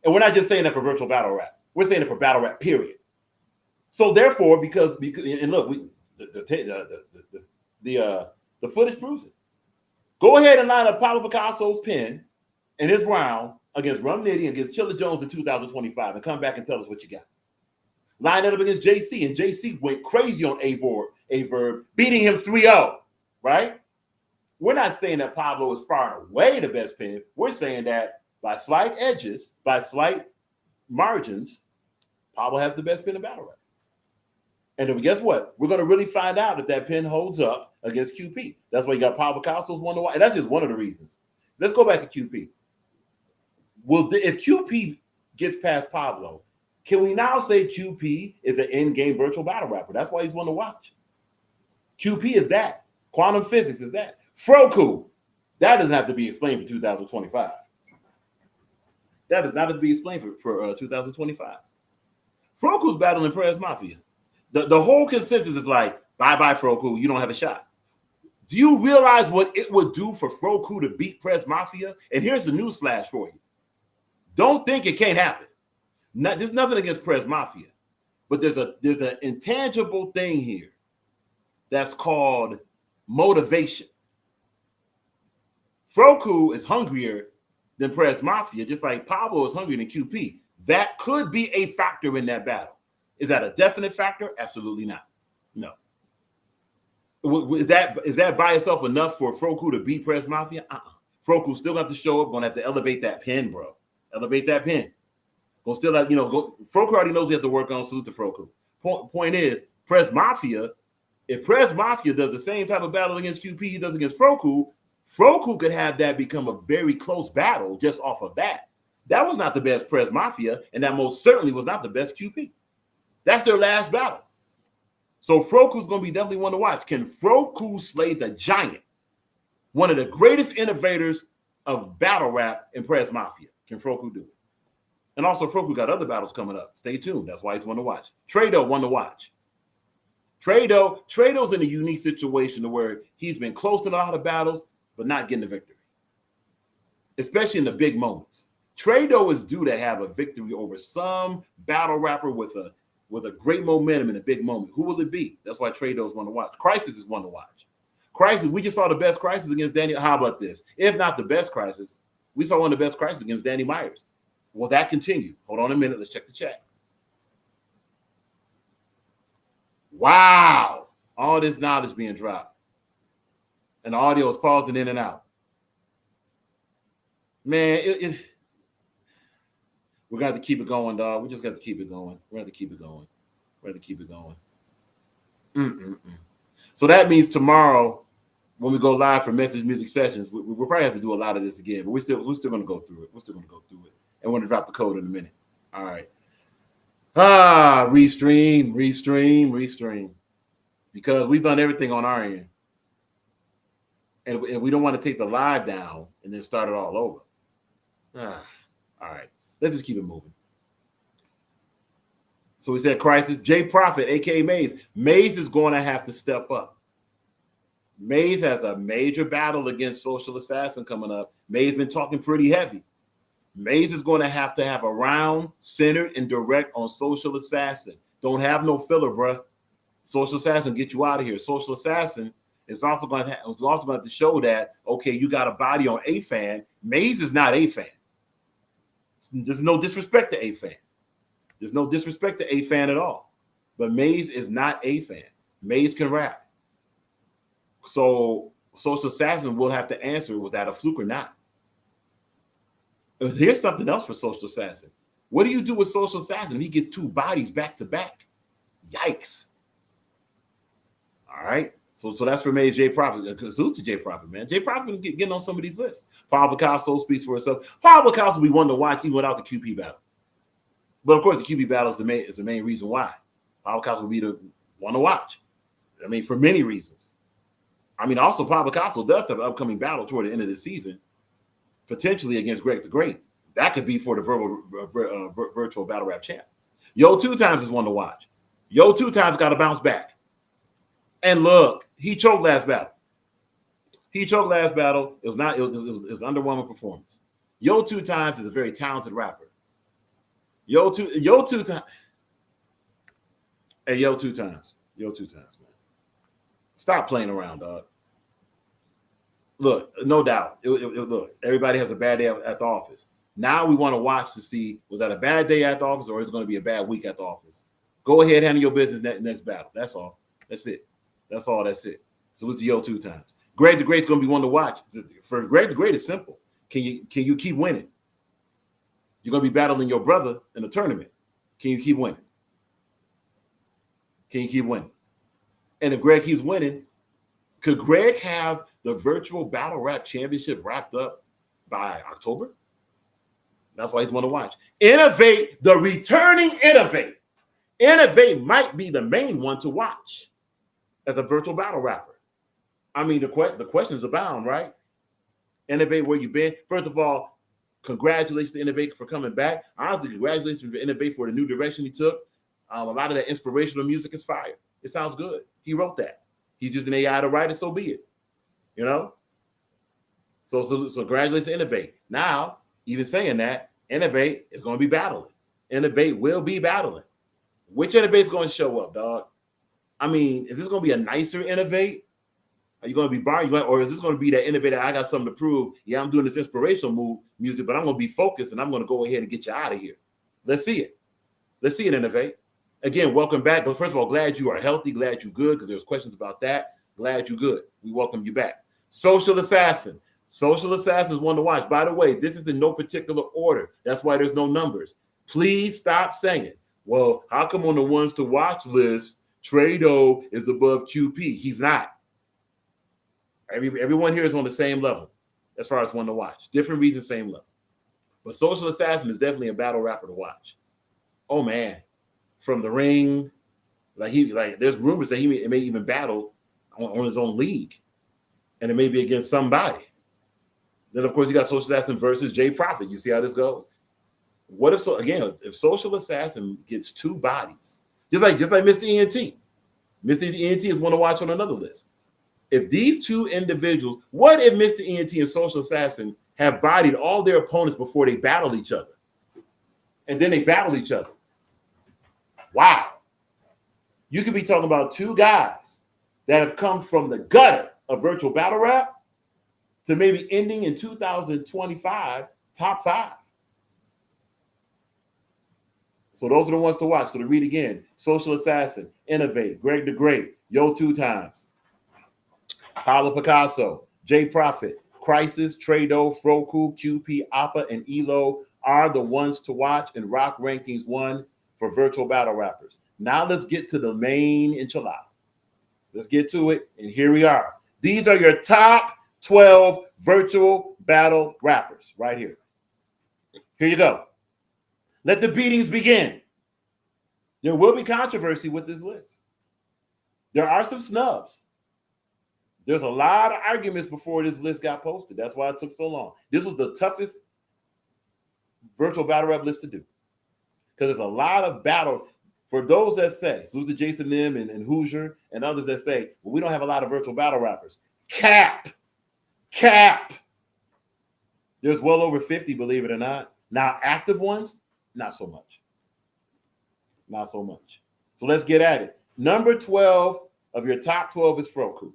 And we're not just saying that for virtual battle rap. We're saying it for battle rap, period. So therefore, because and look, the footage proves it. Go ahead and line up Pablo Picasso's pen in his round against Rum Nitty and against Chilla Jones in 2025 and come back and tell us what you got. Line it up against JC, and JC went crazy on Averb, beating him 3-0, right? We're not saying that Pablo is far and away the best pen. We're saying that by slight edges, by slight margins, Pablo has the best pen in battle rap. And then guess what? We're going to really find out if that pen holds up against QP. That's why you got Pablo Picasso's one to watch. And that's just one of the reasons. Let's go back to QP. If QP gets past Pablo, can we now say QP is an in-game virtual battle rapper? That's why he's one to watch. QP is that. Quantum physics is that. Froku, that doesn't have to be explained for 2025. That does not have to be explained for 2025. Froku's battling Prez Mafia. The whole consensus is like, bye-bye, Froku, you don't have a shot. Do you realize what it would do for Froku to beat Prez Mafia? And here's the news flash for you. Don't think it can't happen. There's nothing against Prez Mafia, but there's an intangible thing here that's called motivation. Froku is hungrier than Prez Mafia, just like Pablo is hungrier than QP. That could be a factor in that battle. Is that a definite factor? Absolutely not. No. Is that by itself enough for Froku to beat Press Mafia? Froku still got to show up. Going to have to elevate that pen, bro. Elevate that pen. Go still have, Froku already knows he has to work on. Salute to Froku. Point is, Press Mafia, if Press Mafia does the same type of battle against QP he does against Froku could have that become a very close battle just off of that. That was not the best Press Mafia, and that most certainly was not the best QP. That's their last battle. So Froku's going to be definitely one to watch. Can Froku slay the giant? One of the greatest innovators of battle rap in Press Mafia. Can Froku do it? And also, Froku got other battles coming up. Stay tuned. That's why he's one to watch. Trado, one to watch. Trado's in a unique situation where he's been close to a lot of battles, but not getting a victory, especially in the big moments. Trado is due to have a victory over some battle rapper with a great momentum in a big moment. Who will it be? That's why Trado's one to watch. Crisis is one to watch. Crisis, we just saw the best Crisis against Danny. How about this? If not the best Crisis, we saw one of the best Crisis against Danny Myers. Will that continue? Hold on a minute. Let's check the chat. Wow. All this knowledge being dropped. And the audio is pausing in and out. Man, we got to keep it going, dog. We just got to keep it going. We got to keep it going. We got to keep it going. So that means tomorrow, when we go live for Message Music Sessions, we'll probably have to do a lot of this again, but we're still going to go through it. We're still going to go through it. And we're going to drop the code in a minute. All right. Restream. Because we've done everything on our end. And we don't want to take the live down and then start it all over. All right. Let's just keep it moving. So we said Crisis. J Prophet, a.k.a. Maze. Maze is going to have to step up. Maze has a major battle against Social Assassin coming up. Maze been talking pretty heavy. Maze is going to have a round, centered, and direct on Social Assassin. Don't have no filler, bruh. Social Assassin, get you out of here. Social Assassin is also going to show that, okay, you got a body on A-Fan. Maze is not A-Fan. There's no disrespect to A-Fan. There's no disrespect to A-Fan at all. But Maze is not A-Fan. Maze can rap. So Social Assassin will have to answer, was that a fluke or not? Here's something else for Social Assassin. What do you do with Social Assassin if he gets two bodies back to back? Yikes. All right. So that's for Maze. J Prophet. Salute to J Prophet, man. J Prophet getting on some of these lists. Pablo Picasso speaks for itself. Pablo Picasso will be one to watch even without the QP battle. But of course, the QP battle is the main reason why. Pablo Picasso will be the one to watch. I mean, for many reasons. I mean, also Pablo Picasso does have an upcoming battle toward the end of the season, potentially against Greg the Great. That could be for the virtual battle rap champ. Yo 2 Times is one to watch. Yo 2 Times got to bounce back. And look, he choked last battle. It was underwhelming performance. Yo 2 Times is a very talented rapper. Yo 2 Times. Hey, Yo 2 Times, man. Stop playing around, dog. Look, no doubt. Look, everybody has a bad day at the office. Now we want to watch to see, was that a bad day at the office or is it going to be a bad week at the office? Go ahead, handle your business next battle. That's all. That's it. So it's Yo 2 Times. Greg the Great's going to be one to watch. For Greg the Great, it's simple. Can you keep winning? You're going to be battling your brother in a tournament. Can you keep winning? And if Greg keeps winning, could Greg have the virtual battle rap championship wrapped up by October? That's why he's one to watch. Innovate, the returning Innovate. Innovate might be the main one to watch as a virtual battle rapper. I mean, the questions abound, right? Innovate, where you been? First of all, congratulations to Innovate for coming back. Honestly, congratulations to Innovate for the new direction he took. A lot of that inspirational music is fire. It sounds good. He wrote that. He's using AI to write it, so be it. You know? So congratulations to Innovate. Now, even saying that, Innovate is going to be battling. Innovate will be battling. Which Innovate's going to show up, dog? I mean, is this going to be a nicer Innovate? Are you going to be barring, or is this going to be that Innovate? I got something to prove. Yeah, I'm doing this inspirational music, but I'm going to be focused and I'm going to go ahead and get you out of here. Let's see it. Innovate. Again, welcome back. But first of all, glad you are healthy, glad you're good, because there's questions about that. Glad you're good. We welcome you back. Social Assassin. Social Assassin is one to watch. By the way, this is in no particular order. That's why there's no numbers. Please stop saying, well, how come on the ones to watch list, Trado is above QP? He's not. Everyone here is on the same level as far as one to watch. Different reasons, same level. But Social Assassin is definitely a battle rapper to watch. Oh, man. From the ring, there's rumors that he may even battle on his own league, and it may be against somebody. Then of course you got Social Assassin versus Jay Prophet. You see how this goes? What if if Social Assassin gets two bodies, just like Mr. ENT, Mr. ENT is one to watch on another list. If these two individuals, what if Mr. ENT and Social Assassin have bodied all their opponents before they battle each other, and then they battle each other? Wow. You could be talking about two guys that have come from the gutter of virtual battle rap to maybe ending in 2025 top 5. So those are the ones to watch. So to read again: Social Assassin, Innovate, Greg the Great, Yo 2 Times, Pablo Picasso, Jay Prophet, Crisis, Trado, Froku, QP, Appa, and Elo are the ones to watch in Rock Rankings 1 for virtual battle rappers. Now let's get to the main enchilada. Let's get to it, and here we are. These are your top 12 virtual battle rappers right here. Here you go. Let the beatings begin. There will be controversy with this list. There are some snubs. There's a lot of arguments before this list got posted. That's why it took so long. This was the toughest virtual battle rap list to do, because there's a lot of battle. For those that say, Susan Jason Nim and Hoosier and others that say, well, we don't have a lot of virtual battle rappers. Cap. There's well over 50, believe it or not. Now, active ones, not so much. Not so much. So let's get at it. Number 12 of your top 12 is Froku.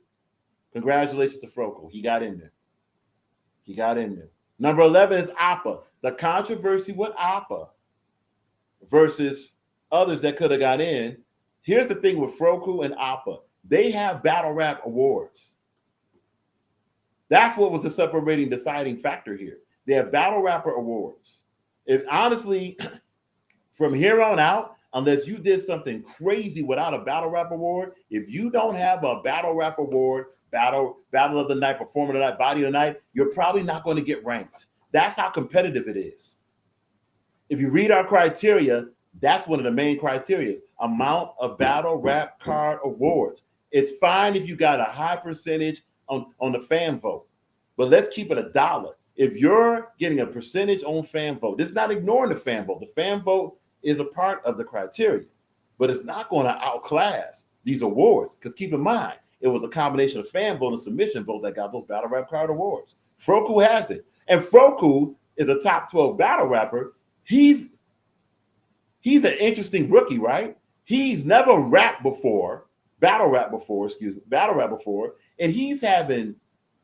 Congratulations to Froku. He got in there. Number 11 is Appa. The controversy with Appa versus others that could have got in. Here's the thing with Froku and Appa. They have battle rap awards. That's what was the separating, deciding factor here. They have battle rapper awards. If honestly, from here on out, unless you did something crazy without a battle rap award, if you don't have a battle rap award, battle of the night, performer of the night, body of the night, you're probably not going to get ranked. That's how competitive it is. If you read our criteria, that's one of the main criteria: amount of battle rap card awards. It's fine if you got a high percentage on the fan vote, but let's keep it $1. If you're getting a percentage on fan vote, this is not ignoring the fan vote. The fan vote is a part of the criteria, but it's not going to outclass these awards, because keep in mind, it was a combination of fan vote and submission vote that got those battle rap card awards. Froku has it, and Froku is a top 12 battle rapper. He's an interesting rookie, right? He's never battle rap before, and he's having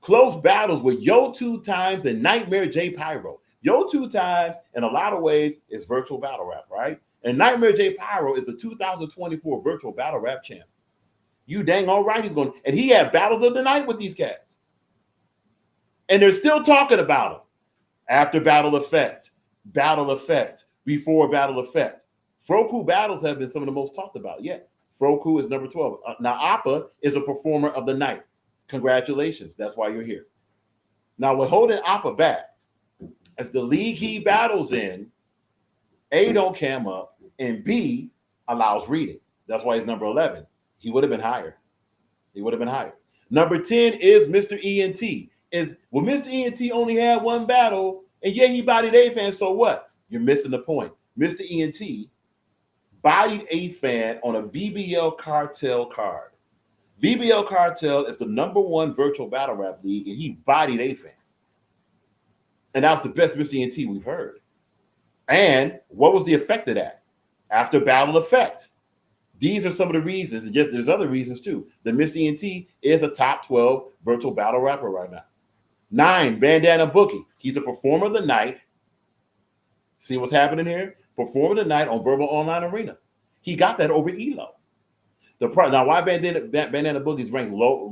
close battles with Yo 2 Times and Nightmare J Pyro. Yo 2 Times, in a lot of ways, is virtual battle rap, right? And Nightmare J Pyro is the 2024 virtual battle rap champ. You dang all right, and he had battles of the night with these cats. And they're still talking about him. After Battle Effect, before Battle Effect. Froku battles have been some of the most talked about. Yeah, Froku is number 12. Now, Appa is a performer of the night. Congratulations. That's why you're here. Now, we're holding Appa back. If the league he battles in, A, don't cam up, and B, allows reading. That's why he's number 11. He would have been higher. Number 10 is Mr. ENT. Mr. ENT only had one battle, and yeah, he bodied A-Fan, so what? You're missing the point. Mr. ENT bodied A-Fan on a VBL Cartel card. VBL Cartel is the #1 virtual battle rap league, and he bodied A-Fan. And that was the best Mr. ENT we've heard. And what was the effect of that? After Battle Effect. These are some of the reasons, and there's other reasons too. The Mr. ENT is a top 12 virtual battle rapper right now. 9, Bandana Bookie. He's a performer of the night. See what's happening here? Performer of the night on Verbal Online Arena. He got that over Elo. Now, why Bandana Boogie's ranked low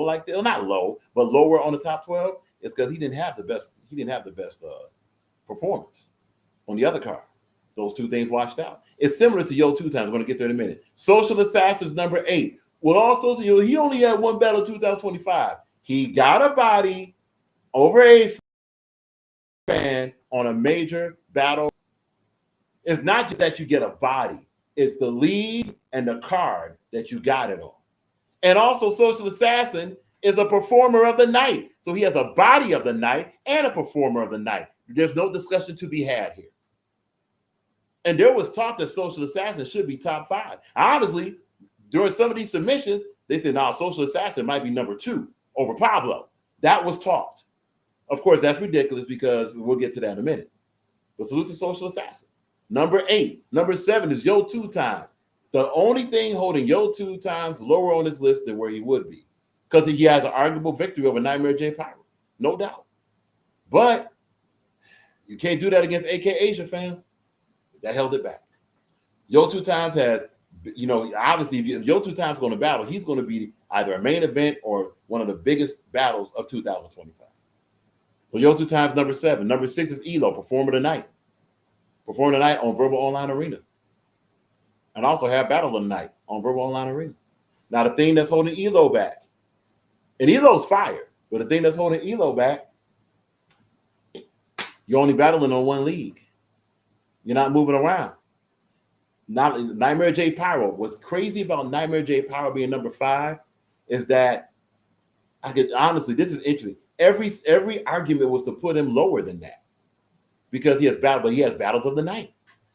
like that? Well, not low, but lower on the top 12 is because he didn't have the best. He didn't have the best performance on the other card. Those two things washed out. It's similar to Yo 2 Times. We're going to get there in a minute. Social Assassins number 8. Well, also he only had one battle 2025. He got a body over a fan on a major battle. It's not just that you get a body. It's the lead and the card that you got it on. And also Social Assassin is a performer of the night. So he has a body of the night and a performer of the night. There's no discussion to be had here. And there was talk that Social Assassin should be top 5. Honestly, during some of these submissions, they said, no, Social Assassin might be number 2 over Pablo. That was talked. Of course, that's ridiculous because we'll get to that in a minute. But salute to Social Assassin. Number 8. Number 7 is Yo 2 Times. The only thing holding Yo 2 Times lower on this list than where he would be. Because he has an arguable victory over Nightmare J. Pyro. No doubt. But you can't do that against AK Asia, fam. That held it back. Yo 2 Times has, obviously, if Yo 2 Times is going to battle, he's going to be either a main event or one of the biggest battles of 2025. So Yo 2 Times, number 7. Number 6 is Elo, Performer Tonight. Performer Tonight on Verbal Online Arena. And also have Battle of the Night on Verbal Online Arena. Now, the thing that's holding Elo back, and Elo's fire, but the thing that's holding Elo back, you're only battling on one league. You're not moving around. Nightmare J. Pyro. What's crazy about Nightmare J. Pyro being number 5 is that honestly, this is interesting. Every argument was to put him lower than that because he has battles of the night.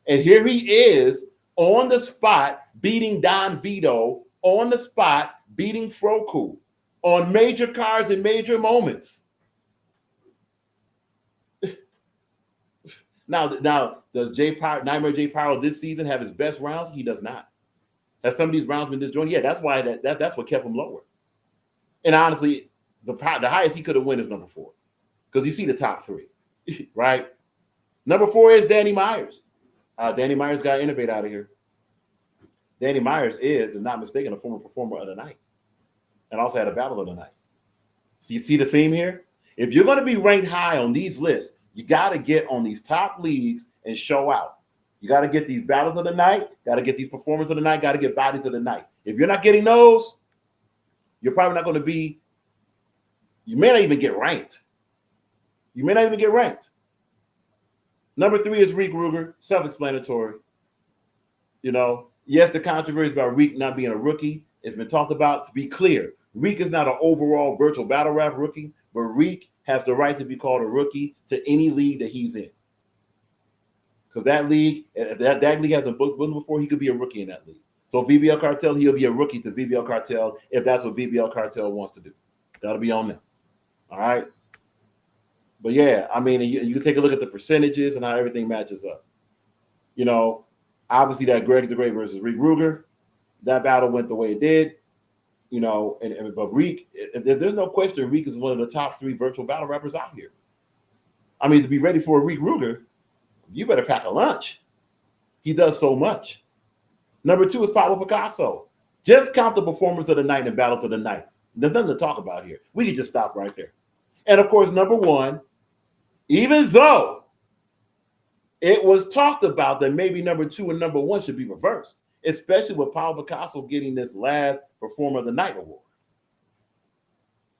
And here he is on the spot beating Don Vito, on the spot beating Froku on major cards and major moments. Now, does Nightmare J. Pyro this season have his best rounds? He does not. Has some of these rounds been disjointed? Yeah, that's why that's what kept him lower. And honestly, the highest he could have won is number 4 because you see the top 3, right? Number 4 is Danny Myers. Danny Myers got to innovate out of here. Danny Myers is, if not mistaken, a former performer of the night and also had a battle of the night. So you see the theme here? If you're going to be ranked high on these lists, you got to get on these top leagues and show out. You got to get these battles of the night, got to get these performers of the night, got to get bodies of the night. If you're not getting those, you're probably not going to be, you may not even get ranked. Number 3 is Reek Ruger, self-explanatory. Yes, the controversy about Reek not being a rookie has been talked about. To be clear, Reek is not an overall virtual battle rap rookie, but Reek has the right to be called a rookie to any league that he's in. Because that league, if that league hasn't booked him before, he could be a rookie in that league. So VBL Cartel, he'll be a rookie to VBL Cartel if that's what VBL Cartel wants to do. That'll be on them. All right? But yeah, I mean, you can take a look at the percentages and how everything matches up. Obviously that Greg the Great versus Reek Ruger, that battle went the way it did. But Reek, there's no question Reek is one of the top 3 virtual battle rappers out here. I mean, to be ready for a Reek Ruger, you better pack a lunch. He does so much. Number 2 is Pablo Picasso. Just count the performers of the night and battles of the night. There's nothing to talk about here. We can just stop right there. And of course, number 1, even though it was talked about that maybe number 2 and number 1 should be reversed, especially with Pablo Picasso getting this last Performer of the Night award.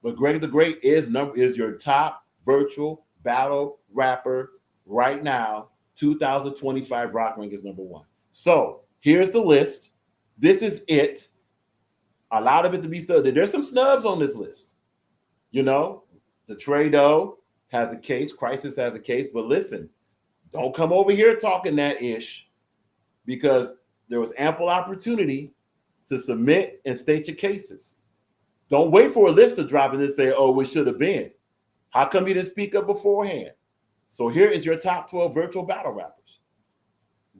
But Greg the Great is your top virtual battle rapper right now. 2025 Rock Rank is number 1. So here's the list. This is it. A lot of it to be studied. There's some snubs on this list. The Trado has a case. Crisis has a case. But listen, don't come over here talking that ish because there was ample opportunity to submit and state your cases. Don't wait for a list to drop and then say, oh, it should have been. How come you didn't speak up beforehand? So here is your top 12 virtual battle rappers.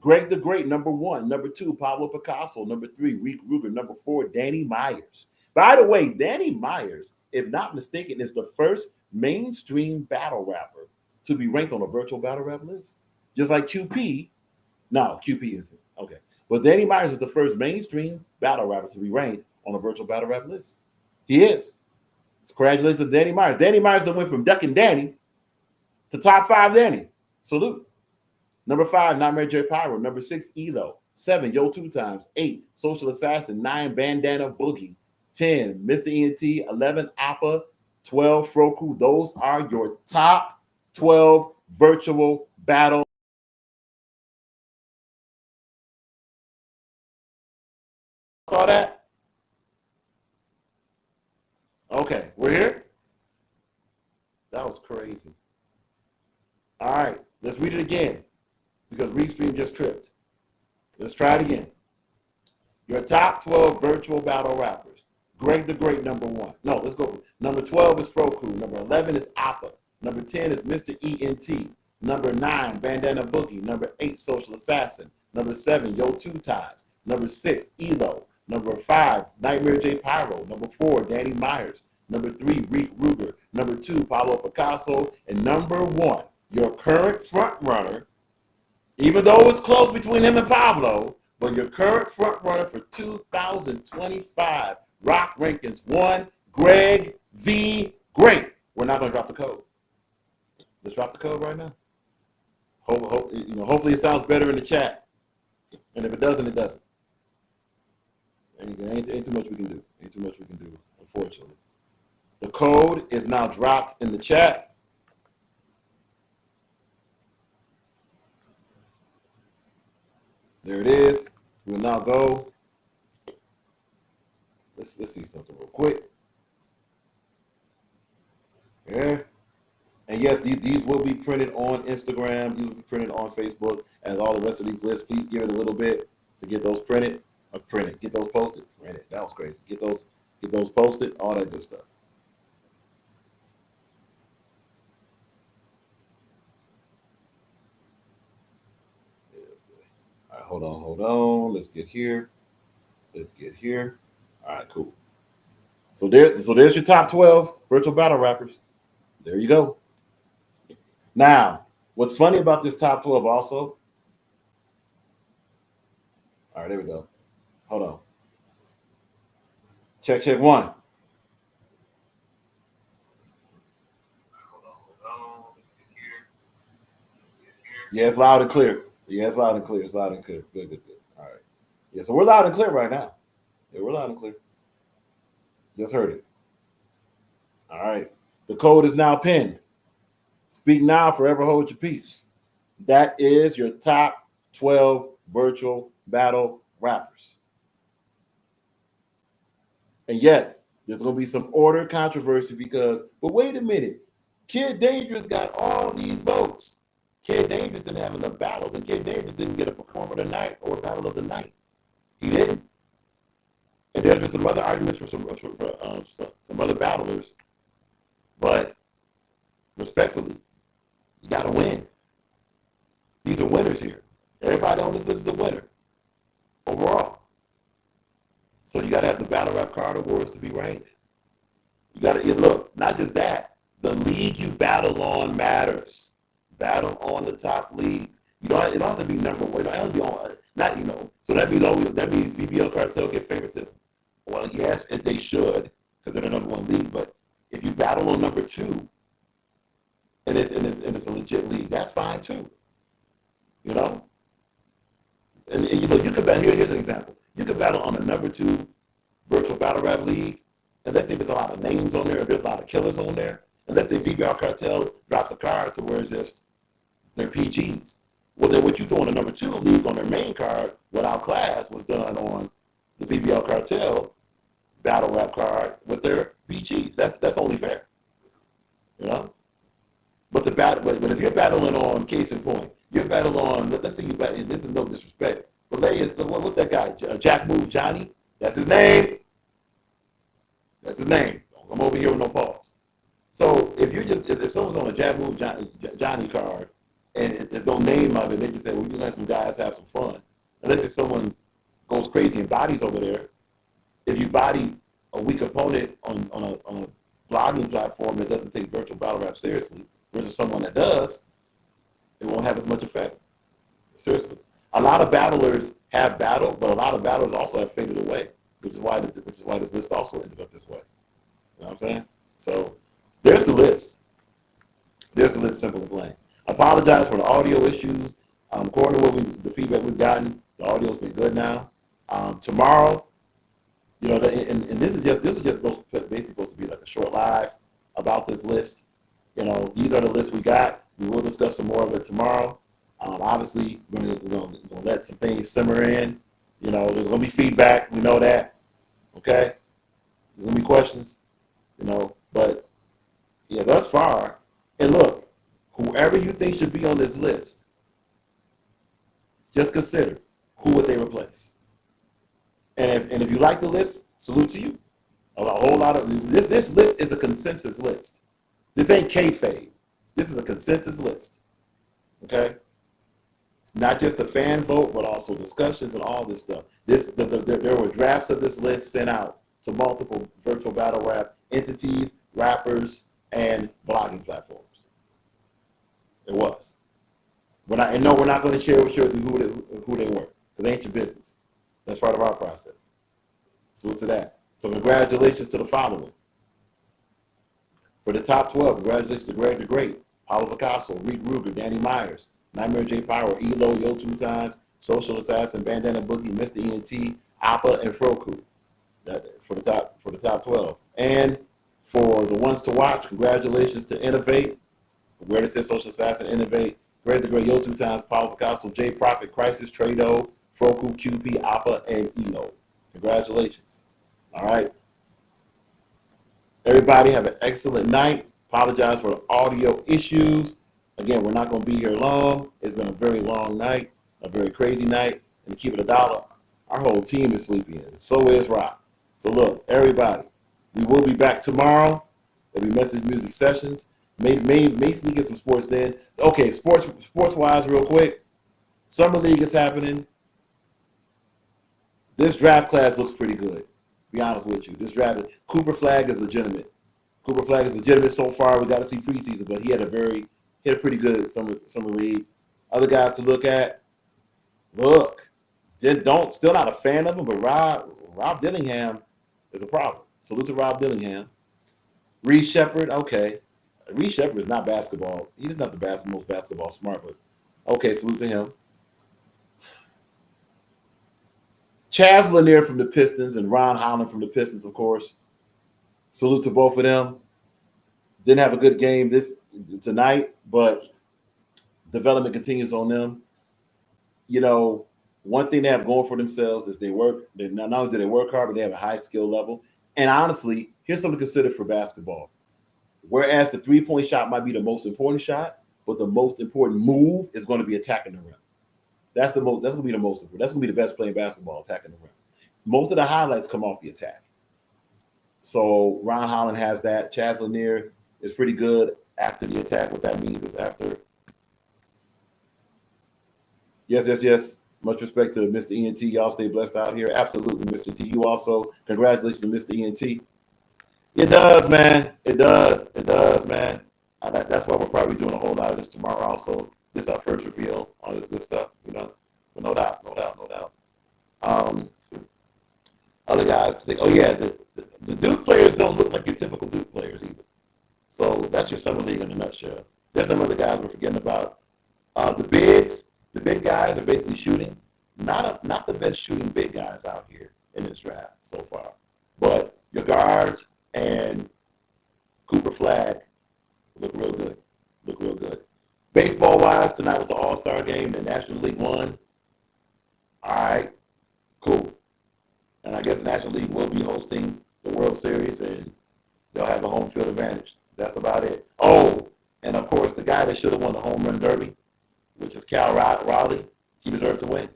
Greg the Great, number 1. Number 2, Pablo Picasso. Number 3, Reek Ruger. Number 4, Danny Myers. By the way, Danny Myers, if not mistaken, is the first mainstream battle rapper to be ranked on a virtual battle rap list. Just like QP. No, QP isn't. Okay. But Danny Myers is the first mainstream battle rapper to be ranked on a virtual battle rap list. He is. So congratulations to Danny Myers. Danny Myers done went from Duckin' Danny to top 5 Danny. Salute. Number 5, Nightmare J. Pyro. Number 6, ELO. 7, Yo 2 Times. 8, Social Assassin. 9, Bandana Boogie. 10, Mr. ENT. 11, Appa. 12, Froku. Those are your top 12 virtual battle. Saw that? Okay, we're here. That was crazy. All right, let's read it again because Restream just tripped. Let's try it again. Your top 12 virtual battle rappers. Greg the Great, number 1. No, let's go. Number 12 is Froku. Number 11 is Appa. Number 10 is Mr. ENT. Number 9, Bandana Boogie. Number 8, Social Assassin. Number 7, Yo 2 Times. Number 6, ELO. Number 5, Nightmare J. Pyro. Number 4, Danny Myers. Number 3, Reek Ruger. Number 2, Pablo Picasso. And number 1, your current front runner, even though it's close between him and Pablo, but your current front runner for 2025 Rock Rankings 1, Greg the Great. We're not going to drop the code. Let's drop the code right now. Hopefully it sounds better in the chat. And if it doesn't, it doesn't. Ain't too much we can do. Ain't too much we can do, unfortunately. The code is now dropped in the chat. There it is. We'll now go. Let's see something real quick. Yeah. And yes, these will be printed on Instagram. These will be printed on Facebook. As all the rest of these lists, please give it a little bit to get those printed. Get those posted. Printed. That was crazy. Get those posted. All that good stuff. All right, hold on. Let's get here. All right, cool. So there's your top 12 virtual battle rappers. There you go. Now, what's funny about this top 12 also? All right, there we go. Hold on. Check 1. Hold on. Let's get here. Yeah, it's loud and clear. It's loud and clear. Good. All right. Yeah, so we're loud and clear right now. Yeah, we're loud and clear. Just heard it. All right. The code is now pinned. Speak now, forever hold your peace. That is your top 12 virtual battle rappers. And yes, there's going to be some order controversy but wait a minute. Kid Dangerous got all these votes. Kid Dangerous didn't have enough battles, and Kid Dangerous didn't get a performer of the night or battle of the night. He didn't. And there's been some other arguments for some other battlers. But respectfully, you got to win. These are winners here. Everybody on this list is a winner overall. So you got to have the Battle Rap Card Awards to be ranked. You got to look, not just that. The league you battle on matters. Battle on the top leagues. It don't have to be number one. It don't have to be on, So that means BBL Cartel get favoritism. Well, yes, they should because they're the number one league. But if you battle on number 2, and it's a legit league, that's fine too. And you could battle. Here's an example. You could battle on the number 2 virtual battle rap league, and let's say there's a lot of names on there, or there's a lot of killers on there, and let's say VBR Cartel drops a card to where it's just they're PGs. Well, then what you do on the number 2 league on their main card without class was done on the VBL Cartel battle rap card with their PGs. That's only fair, But if you're battling on case in point, you're battling on. Let's say you battle. This is no disrespect. But what's that guy? Jack Move Johnny. That's his name. Don't come over here with no pause. So if someone's on a Jack Move Johnny card and there's no name of it, they just say, well, you let some guys have some fun. Unless if someone goes crazy and bodies over there, if you body a weak opponent on a blogging platform that doesn't take virtual battle rap seriously versus someone that does, it won't have as much effect. Seriously. A lot of battlers have battled, but a lot of battlers also have faded away, which is why this list also ended up this way. You know what I'm saying? So there's the list. There's the list, simple and plain. Apologize for the audio issues. According to the feedback we've gotten, the audio's been good now. Tomorrow, you know, and this is just basically supposed to be like a short live about this list. You know, these are the lists we got. We will discuss some more of it tomorrow. Obviously, we're gonna let some things simmer in. You know, there's gonna be feedback. We know that. Okay, there's gonna be questions. You know, but yeah, thus far, and look, whoever you think should be on this list, just consider who would they replace. And if you like the list, salute to you. A whole lot of this list is a consensus list. This ain't kayfabe. This is a consensus list. Okay. It's not just a fan vote, but also discussions and all this stuff. There were drafts of this list sent out to multiple virtual battle rap entities, rappers, and blogging platforms. It was. We're not going to share with you who they were, because they ain't your business. That's part of our process. So to that. So congratulations to the following. For the top 12, congratulations to Greg the Great, Paulo Picasso, Reed Ruger, Danny Myers, Nightmare J Power, Elo, Yo 2 Times, Social Assassin, Bandana Boogie, Mr. ENT, Appa, and Froku. For the top 12. And for the ones to watch, congratulations to Innovate, Where It Says Social Assassin, Innovate, Greg the Great, Yo 2 Times, Paulo Picasso, J Prophet, Crisis, Trado, Froku, QP, Appa, and Elo. Congratulations. All right. Everybody have an excellent night. Apologize for the audio issues. Again, we're not going to be here long. It's been a very long night, a very crazy night. And to keep it $1, our whole team is sleeping. So is Rock. So look, everybody, we will be back tomorrow. There'll be message music sessions. May sneak in some sports then. Okay, sports-wise, real quick. Summer League is happening. This draft class looks pretty good. Be honest with you. This draft, Cooper Flag is legitimate. Cooper Flag is legitimate so far. We got to see preseason, but he had a pretty good summer league. Other guys to look at. Look, still not a fan of him, but Rob Dillingham is a problem. Salute to Rob Dillingham. Reed Shepard, okay. Reed Shepard is not basketball. He's not the most basketball smart, but okay, salute to him. Chaz Lanier from the Pistons and Ron Holland from the Pistons, of course. Salute to both of them. Didn't have a good game tonight, but development continues on them. You know, one thing they have going for themselves is not only do they work hard, but they have a high skill level. And honestly, here's something to consider for basketball. Whereas the three-point shot might be the most important shot, but the most important move is going to be attacking the rim. That's going to be the most important. That's going to be the best play in basketball, attacking the rim. Most of the highlights come off the attack. So Ron Holland has that. Chaz Lanier is pretty good after the attack. What that means is after. Yes. Much respect to Mr. ENT. Y'all stay blessed out here. Absolutely, Mr. T. You also, congratulations to Mr. ENT. It does, man. It does, man. That's why we're probably doing a whole lot of this tomorrow also. This is our first reveal on this good stuff, you know. But no doubt. Other guys think, oh yeah, the Duke players don't look like your typical Duke players either. So that's your summer league in a nutshell. There's some other guys we're forgetting about. The big guys are basically shooting. Not the best shooting big guys out here in this draft so far. But your guards and Cooper Flag look real good. Baseball-wise, tonight was the All-Star game in National League One. All right, cool. And I guess the National League will be hosting the World Series, and they'll have the home field advantage. That's about it. Oh, and of course, the guy that should have won the home run derby, which is Cal Raleigh, he deserved to win.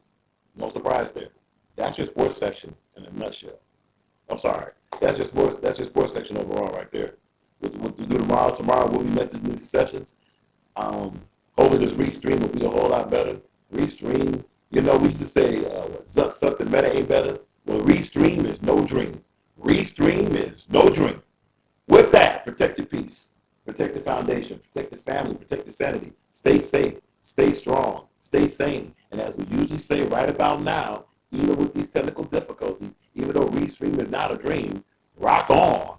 No surprise there. That's your sports section in a nutshell. I'm sorry. That's your sports section overall right there. What to do tomorrow? Tomorrow will be message music sessions. Hopefully this Restream will be a whole lot better. Restream, you know, we used to say Zuck sucks and Meta ain't better. Well, Restream is no dream. Restream is no dream. With that, protect your peace. Protect the foundation. Protect the family. Protect the sanity. Stay safe. Stay strong. stay sane. And as we usually say right about now, even with these technical difficulties, even though Restream is not a dream, rock on.